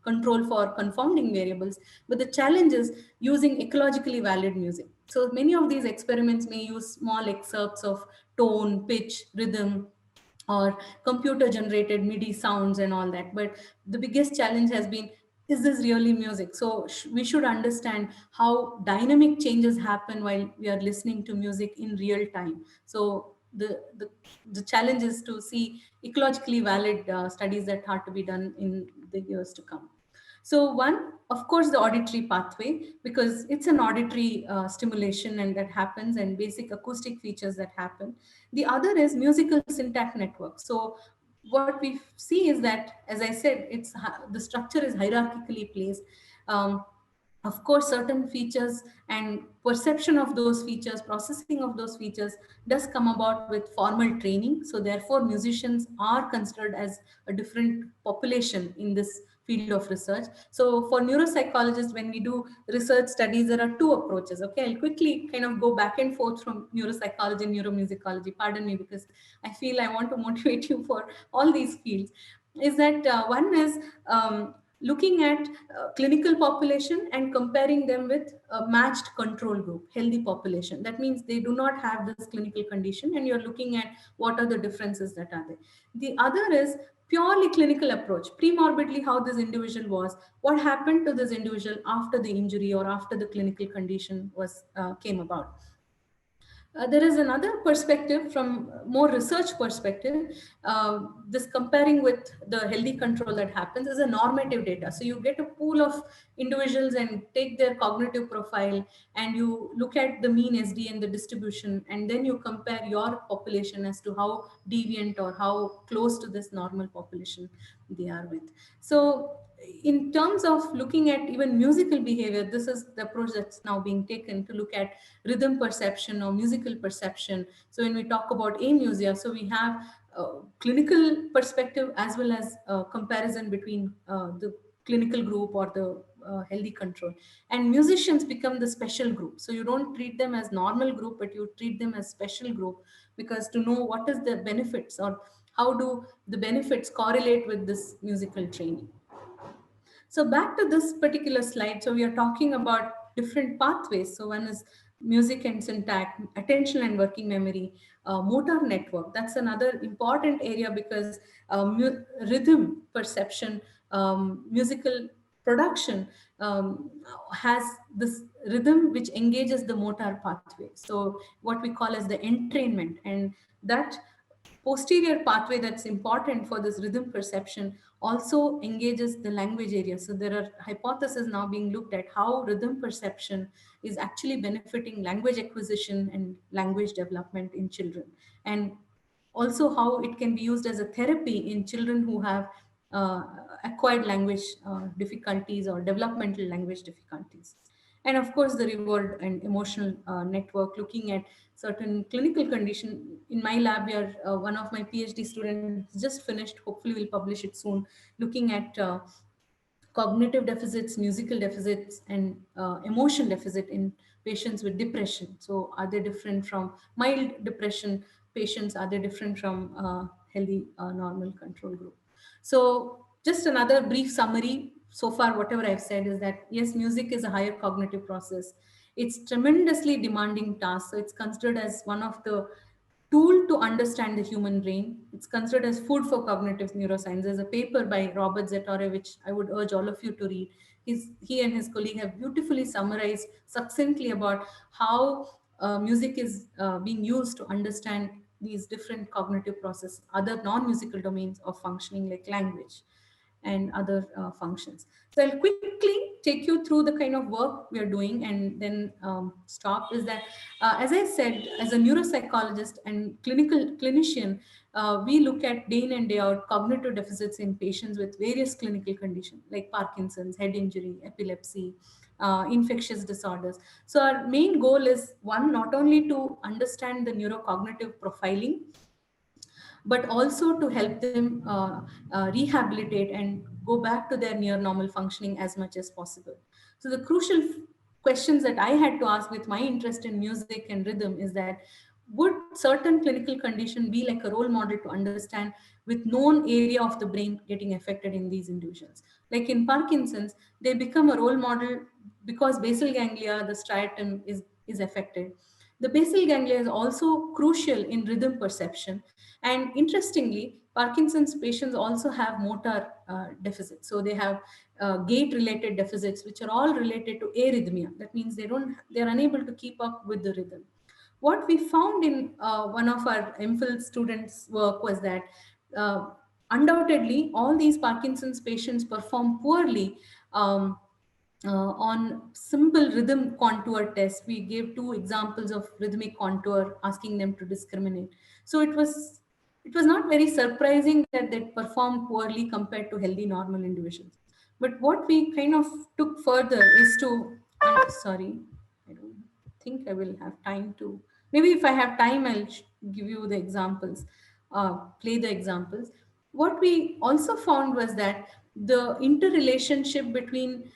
control for confounding variables. But the challenge is using ecologically valid music. So many of these experiments may use small excerpts of tone, pitch, rhythm, or computer generated MIDI sounds and all that. But the biggest challenge has been, is this really music? So we should understand how dynamic changes happen while we are listening to music in real time. So the challenge is to see ecologically valid studies that are to be done in the years to come. So one, of course, the auditory pathway, because it's an auditory stimulation and that happens, and basic acoustic features that happen. The other is musical syntax network. So what we see is that, as I said, the structure is hierarchically placed. Of course, certain features and perception of those features, processing of those features does come about with formal training. So therefore, musicians are considered as a different population in this field of research. So for neuropsychologists, when we do research studies, there are two approaches. Okay, I'll quickly kind of go back and forth from neuropsychology and neuromusicology. Pardon me, because I feel I want to motivate you for all these fields. Is that one is looking at clinical population and comparing them with a matched control group, healthy population. That means they do not have this clinical condition, and you're looking at what are the differences that are there. The other is purely clinical approach, pre-morbidly how this individual was, what happened to this individual after the injury or after the clinical condition was came about. There is another perspective from more research perspective. This comparing with the healthy control that happens is a normative data. So you get a pool of individuals and take their cognitive profile, and you look at the mean SD and the distribution, and then you compare your population as to how deviant or how close to this normal population they are with. So in terms of looking at even musical behavior, this is the approach that's now being taken to look at rhythm perception or musical perception. So when we talk about amusia, so we have clinical perspective as well as comparison between the clinical group or the healthy control. And musicians become the special group. So you don't treat them as normal group, but you treat them as special group, because to know what is the benefits or how do the benefits correlate with this musical training. So back to this particular slide. So we are talking about different pathways. So one is music and syntax, attention and working memory, motor network. That's another important area, because rhythm perception, musical production has this rhythm which engages the motor pathway. So what we call as the entrainment, and that posterior pathway that's important for this rhythm perception also engages the language area. So there are hypotheses now being looked at how rhythm perception is actually benefiting language acquisition and language development in children, and also how it can be used as a therapy in children who have uh, acquired language difficulties or developmental language difficulties. And of course, the reward and emotional network, looking at certain clinical condition. In my lab, we are one of my PhD students just finished, hopefully we'll publish it soon, looking at cognitive deficits, musical deficits, and emotion deficit in patients with depression. So are they different from mild depression patients? Are they different from healthy normal control group? So just another brief summary. So far, whatever I've said is that, yes, music is a higher cognitive process. It's tremendously demanding task. So it's considered as one of the tool to understand the human brain. It's considered as food for cognitive neuroscience. There's a paper by Robert Zettore, which I would urge all of you to read. He and his colleague have beautifully summarized succinctly about how music is being used to understand these different cognitive processes, other non-musical domains of functioning like language and other functions. So I'll quickly take you through the kind of work we are doing and then stop. Is that, as I said, as a neuropsychologist and clinical clinician, we look at day in and day out cognitive deficits in patients with various clinical conditions like Parkinson's, head injury, epilepsy, infectious disorders. So our main goal is one, not only to understand the neurocognitive profiling, but also to help them rehabilitate and go back to their near normal functioning as much as possible. So the crucial questions that I had to ask with my interest in music and rhythm is that, would certain clinical condition be like a role model to understand with known area of the brain getting affected in these individuals? Like in Parkinson's, they become a role model because basal ganglia, the striatum is affected. The basal ganglia is also crucial in rhythm perception. And interestingly, Parkinson's patients also have motor deficits. So they have gait-related deficits, which are all related to arrhythmia. That means they're unable to keep up with the rhythm. What we found in one of our MPhil students' work was that uh, undoubtedly all these Parkinson's patients perform poorly on simple rhythm contour tests. We gave two examples of rhythmic contour, asking them to discriminate. So it was not very surprising that they performed poorly compared to healthy normal individuals. But what we kind of took further is to, sorry, I don't think I will have time to, maybe if I have time, I'll give you the examples, play the examples. What we also found was that the interrelationship between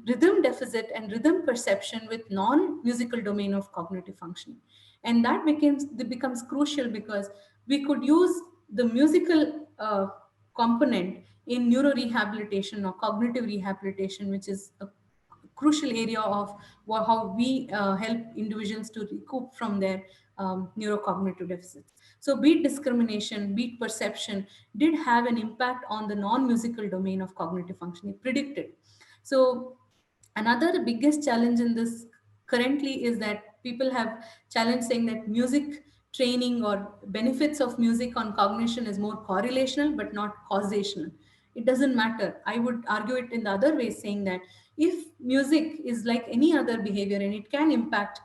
rhythm deficit and rhythm perception with non-musical domain of cognitive functioning. And that becomes crucial because we could use the musical component in neurorehabilitation or cognitive rehabilitation, which is a crucial area of how we help individuals to recoup from their neurocognitive deficits. So beat discrimination, beat perception did have an impact on the non-musical domain of cognitive functioning, predicted. So another biggest challenge in this currently is that people have challenge saying that music training or benefits of music on cognition is more correlational but not causational. It doesn't matter. I would argue it in the other way, saying that if music is like any other behavior and it can impact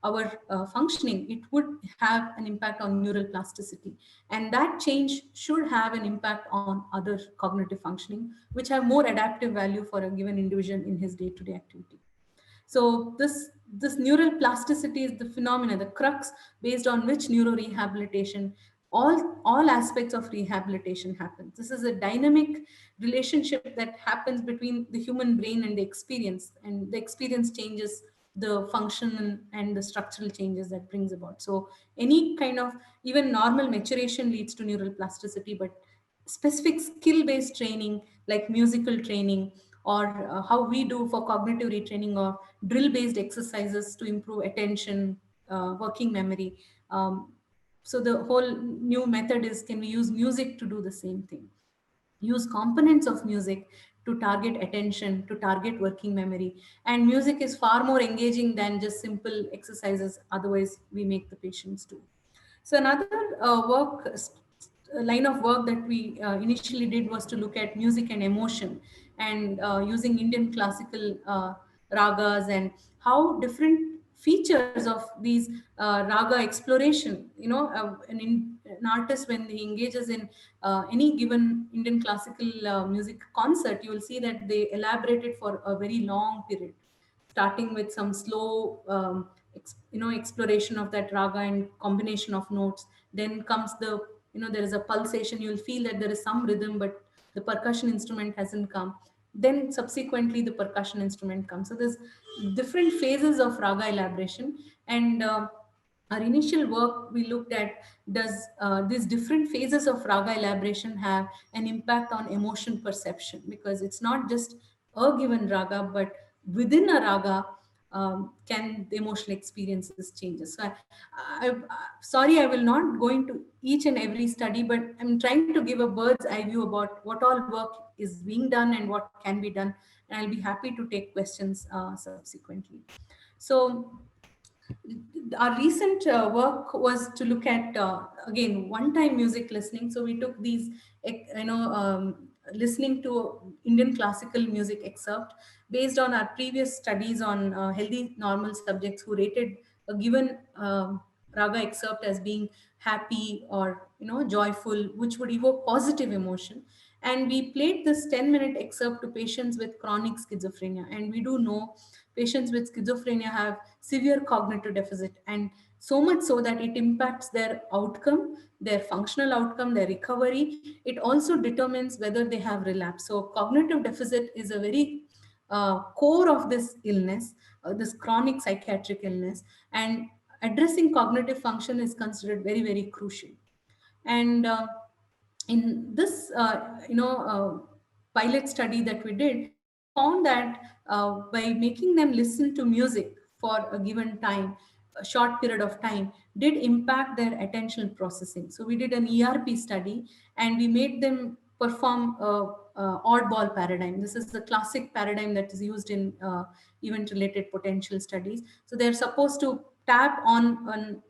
our functioning, it would have an impact on neural plasticity. And that change should have an impact on other cognitive functioning, which have more adaptive value for a given individual in his day-to-day activity. So this neural plasticity is the phenomena, the crux based on which neurorehabilitation, all aspects of rehabilitation happens. This is a dynamic relationship that happens between the human brain and the experience changes the function and the structural changes that brings about. So any kind of, even normal maturation leads to neural plasticity, but specific skill-based training like musical training, or how we do for cognitive retraining, or drill-based exercises to improve attention, working memory. So the whole new method is, can we use music to do the same thing? Use components of music to target attention, to target working memory. And music is far more engaging than just simple exercises otherwise we make the patients do. So another line of work that we initially did was to look at music and emotion, and using Indian classical ragas, and how different features of these raga exploration, an artist, when he engages in any given Indian classical music concert, you will see that they elaborate it for a very long period, starting with some slow exploration of that raga and combination of notes. Then comes there is a pulsation, you'll feel that there is some rhythm, but the percussion instrument hasn't come. Then subsequently the percussion instrument comes. So there's different phases of raga elaboration. And our initial work, we looked at, does these different phases of raga elaboration have an impact on emotion perception? Because it's not just a given raga, but within a raga, can the emotional experiences changes. So sorry, I will not go into each and every study, but I'm trying to give a bird's eye view about what all work is being done and what can be done. And I'll be happy to take questions subsequently. So Our recent work was to look at again one-time music listening. So we took these, listening to Indian classical music excerpt based on our previous studies on healthy normal subjects who rated a given raga excerpt as being happy or joyful, which would evoke positive emotion. And we played this 10-minute excerpt to patients with chronic schizophrenia. And we do know patients with schizophrenia have severe cognitive deficit, and so much so that it impacts their outcome, their functional outcome, their recovery. It also determines whether they have relapse. So cognitive deficit is a very core of this illness, this chronic psychiatric illness, and addressing cognitive function is considered very, very crucial. And in this, pilot study that we did, we found that by making them listen to music for a given time, a short period of time, did impact their attentional processing. So we did an ERP study, and we made them perform a oddball paradigm. This is the classic paradigm that is used in event-related potential studies. So they're supposed to tap on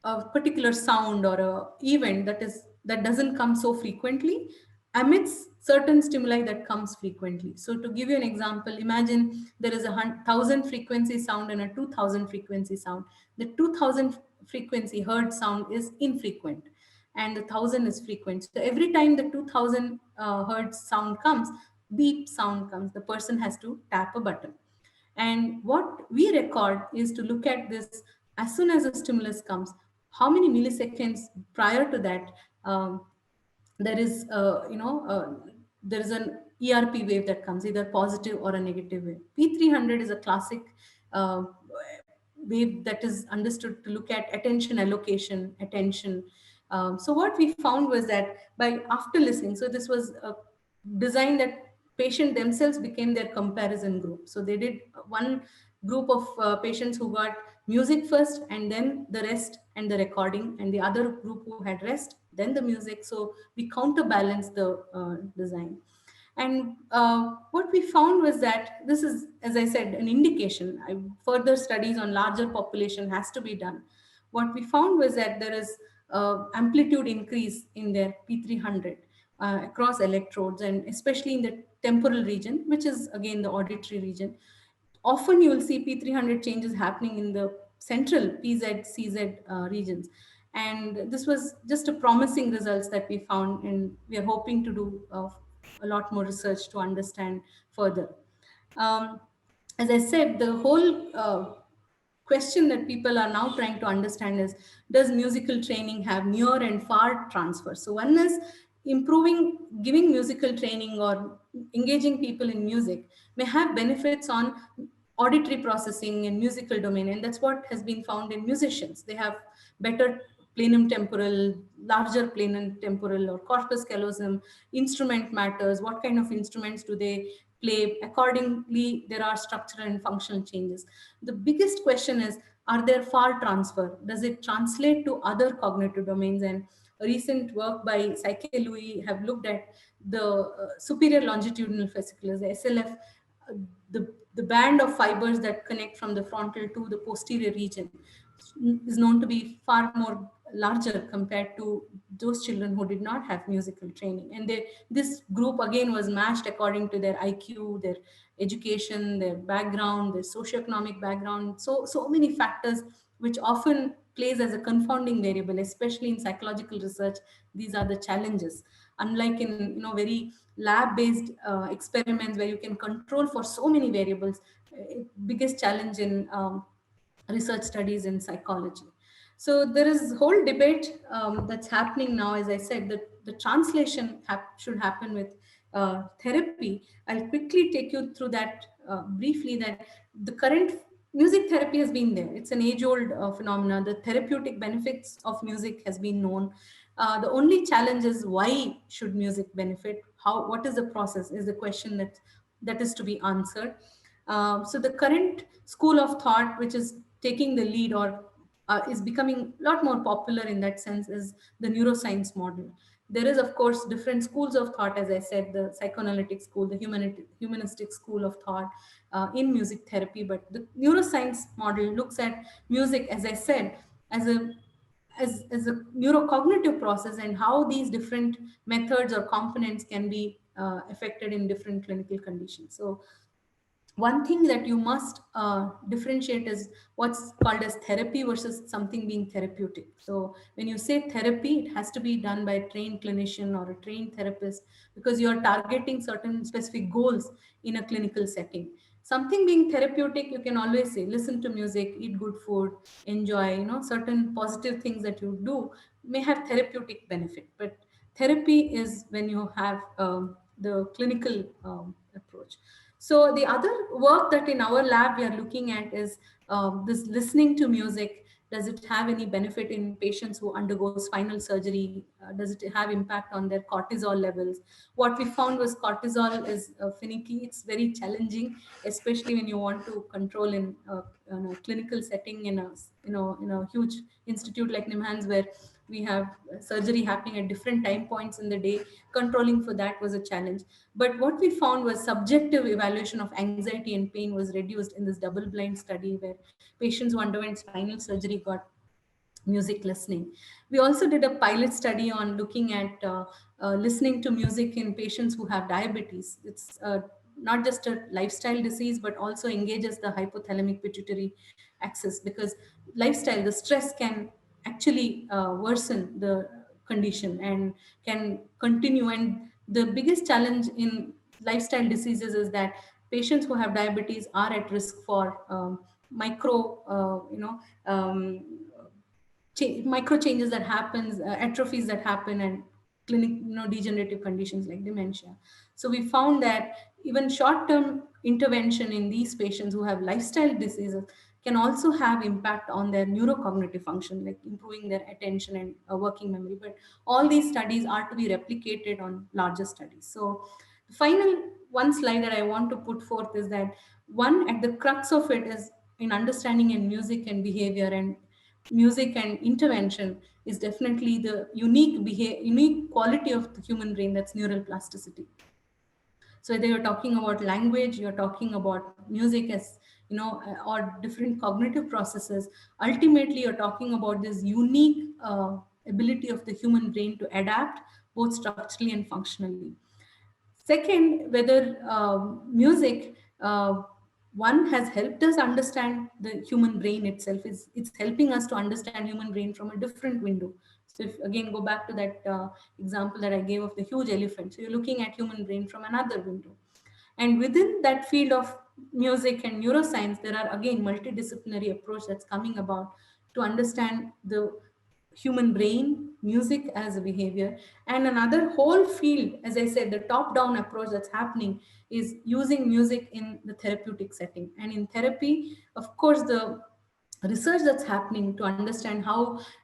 a particular sound or a event that doesn't come so frequently amidst certain stimuli that comes frequently. So to give you an example, imagine there is a 1,000 frequency sound and a 2,000 frequency sound. The 2,000 frequency heard sound is infrequent and the 1,000 is frequent. So every time the 2,000 hertz sound comes, beep sound comes, the person has to tap a button. And what we record is to look at this as soon as a stimulus comes, how many milliseconds prior to that there is, there is an ERP wave that comes, either positive or a negative wave. P300 is a classic wave that is understood to look at attention allocation, attention. So what we found was that by after listening, so this was a design that patient themselves became their comparison group. So they did one group of patients who got music first and then the rest and the recording, and the other group who had rest, then the music. So we counterbalance the design. And what we found was that this is, as I said, an indication. Further studies on larger population has to be done. What we found was that there is amplitude increase in their P300 across electrodes, and especially in the temporal region, which is again the auditory region. Often you will see P300 changes happening in the central PZ, CZ regions. And this was just a promising results that we found, and we are hoping to do a lot more research to understand further. As I said, the whole question that people are now trying to understand is, does musical training have near and far transfer? So one is improving, giving musical training or engaging people in music may have benefits on auditory processing and musical domain. And that's what has been found in musicians. They have better plenum temporal, larger plenum temporal or corpus callosum. Instrument matters. What kind of instruments do they play? Accordingly, there are structural and functional changes. The biggest question is, are there far transfer? Does it translate to other cognitive domains? And a recent work by Saike Louis have looked at the superior longitudinal fasciculus, the SLF, the band of fibers that connect from the frontal to the posterior region is known to be far more larger compared to those children who did not have musical training. And this group again was matched according to their IQ, their education, their background, their socioeconomic background. So many factors which often plays as a confounding variable, especially in psychological research. These are the challenges. Unlike in very lab-based experiments where you can control for so many variables, biggest challenge in research studies in psychology. So there is whole debate that's happening now. As I said, that the translation should happen with therapy. I'll quickly take you through that briefly, that the current music therapy has been there. It's an age-old phenomenon. The therapeutic benefits of music has been known. The only challenge is, why should music benefit? What is the process is the question that is to be answered. So the current school of thought, which is taking the lead or is becoming a lot more popular in that sense, is the neuroscience model. There is, of course, different schools of thought, as I said, the psychoanalytic school, the humanistic school of thought in music therapy. But the neuroscience model looks at music, as I said, as a neurocognitive process, and how these different methods or components can be affected in different clinical conditions. So one thing that you must differentiate is what's called as therapy versus something being therapeutic. So when you say therapy, it has to be done by a trained clinician or a trained therapist, because you are targeting certain specific goals in a clinical setting. Something being therapeutic, you can always say, listen to music, eat good food, enjoy, certain positive things that you do may have therapeutic benefit. But therapy is when you have the clinical approach. So the other work that in our lab we are looking at is this listening to music. Does it have any benefit in patients who undergo spinal surgery? Does it have impact on their cortisol levels? What we found was cortisol is finicky. It's very challenging, especially when you want to control in a clinical setting in a huge institute like NIMHANS, where we have surgery happening at different time points in the day. Controlling for that was a challenge. But what we found was subjective evaluation of anxiety and pain was reduced in this double-blind study, where patients who underwent spinal surgery got music listening. We also did a pilot study on looking at listening to music in patients who have diabetes. It's not just a lifestyle disease, but also engages the hypothalamic pituitary axis, because lifestyle, the stress can actually worsen the condition and can continue. And the biggest challenge in lifestyle diseases is that patients who have diabetes are at risk for micro, micro changes that happens, atrophies that happen, and degenerative conditions like dementia. So we found that even short-term intervention in these patients who have lifestyle diseases can also have impact on their neurocognitive function, like improving their attention and working memory. But all these studies are to be replicated on larger studies. So the final one slide that I want to put forth is that one, at the crux of it is in understanding in music and behavior, and music and intervention is definitely the unique quality of the human brain, that's neural plasticity. So whether you're talking about language, you're talking about music, as or different cognitive processes, ultimately you're talking about this unique ability of the human brain to adapt both structurally and functionally. Second, whether music, one, has helped us understand the human brain itself. It's helping us to understand human brain from a different window. So if again go back to that example that I gave of the huge elephant, so you're looking at human brain from another window. And within that field of music and neuroscience, there are again multidisciplinary approach that's coming about to understand the human brain, music as a behavior. And another whole field, as I said, the top-down approach that's happening is using music in the therapeutic setting. And in therapy, of course, the research that's happening to understand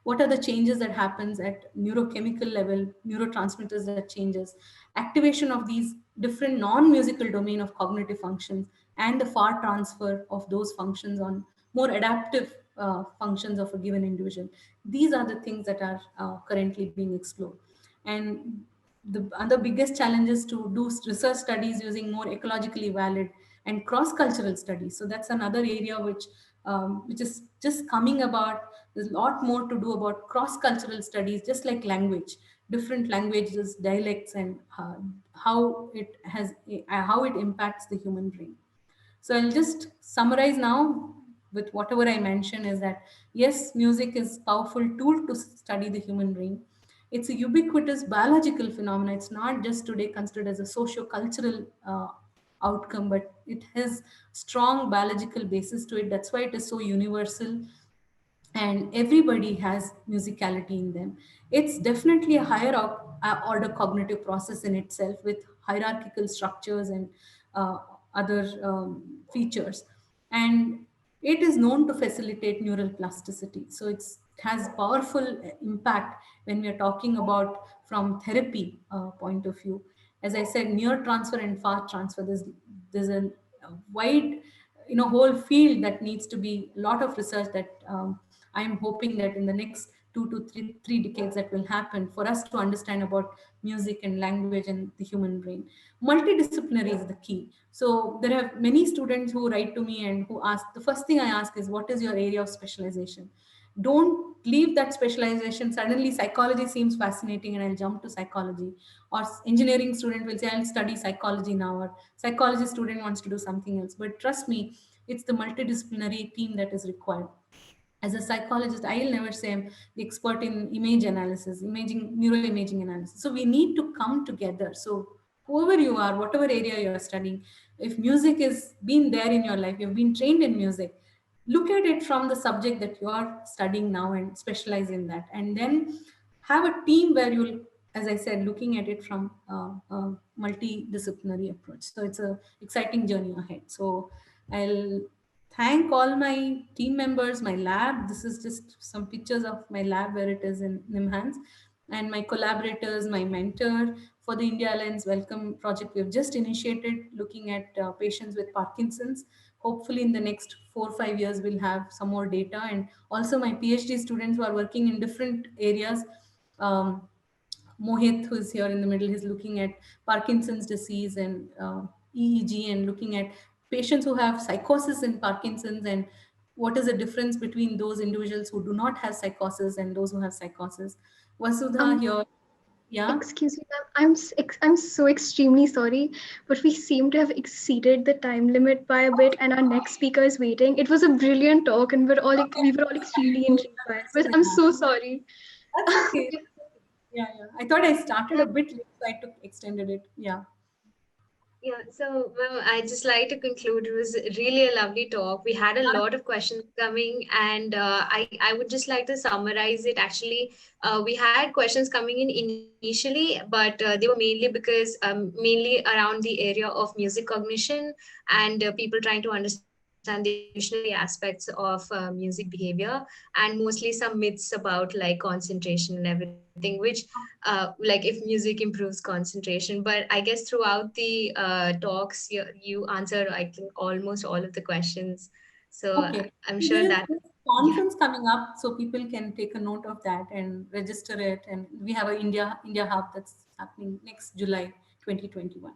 what are the changes that happens at neurochemical level, neurotransmitters that changes, activation of these different non-musical domain of cognitive functions, and the far transfer of those functions on more adaptive functions of a given individual. These are the things that are currently being explored. And the other biggest challenge is to do research studies using more ecologically valid and cross-cultural studies. So that's another area which is just coming about. There's a lot more to do about cross-cultural studies, just like language, different languages, dialects, and how it impacts the human brain. So I'll just summarize now with whatever I mentioned, is that yes, music is a powerful tool to study the human brain. It's a ubiquitous biological phenomenon. It's not just today considered as a socio-cultural outcome, but it has strong biological basis to it. That's why it is so universal, and everybody has musicality in them. It's definitely a higher order cognitive process in itself, with hierarchical structures and other features. And it is known to facilitate neural plasticity. So it has powerful impact when we are talking about from therapy point of view. As I said, near transfer and far transfer, there's a wide whole field that needs to be a lot of research that I'm hoping that in the next 2 to 3 decades that will happen for us to understand about music and language and the human brain. Multidisciplinary is the key. So there are many students who write to me and who ask, the first thing I ask is, what is your area of specialization? Don't leave that specialization. Suddenly psychology seems fascinating and I'll jump to psychology. Or engineering student will say, I'll study psychology now, or psychology student wants to do something else. But trust me, it's the multidisciplinary team that is required. As a psychologist, I'll never say I'm the expert in image analysis, neuroimaging analysis. So we need to come together. So whoever you are, whatever area you're studying, if music is been there in your life, you've been trained in music, look at it from the subject that you're studying now and specialize in that. And then have a team where you'll, as I said, looking at it from a multidisciplinary approach. So it's a exciting journey ahead. So I'll thank all my team members, my lab. This is just some pictures of my lab where it is in NIMHANS, and my collaborators, my mentor for the India Lens Welcome project. We've just initiated looking at patients with Parkinson's. Hopefully in the next 4 or 5 years, we'll have some more data. And also my PhD students who are working in different areas. Mohit, who is here in the middle, is looking at Parkinson's disease and EEG, and looking at patients who have psychosis in Parkinson's, and what is the difference between those individuals who do not have psychosis and those who have psychosis. Vasudha here. Yeah. Excuse me, ma'am. I'm so extremely sorry, but we seem to have exceeded the time limit by a bit, and our next speaker is waiting. It was a brilliant talk, and we were all extremely intrigued by it. But I'm so sorry. That's okay. Yeah. I thought I started a bit late, so I extended it. Yeah. Yeah, so well, I just like to conclude. It was really a lovely talk. We had a lot of questions coming, and I would just like to summarize it. Actually, we had questions coming in initially, but they were mainly because mainly around the area of music cognition and people trying to understand the evolutionary aspects of music behavior, and mostly some myths about like concentration and everything, which like if music improves concentration. But I guess throughout the talks, you answered, I think, almost all of the questions. So Okay. I'm sure There's that this conference coming up, so people can take a note of that and register it. And we have an India Hub that's happening next July 2021.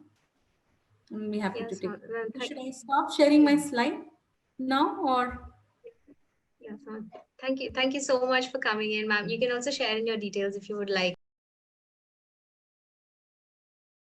I'm happy yeah, to so, take. well, Should I stop sharing my slide now, or? yeah, so thank you so much for coming in, ma'am. You can also share in your details if you would like.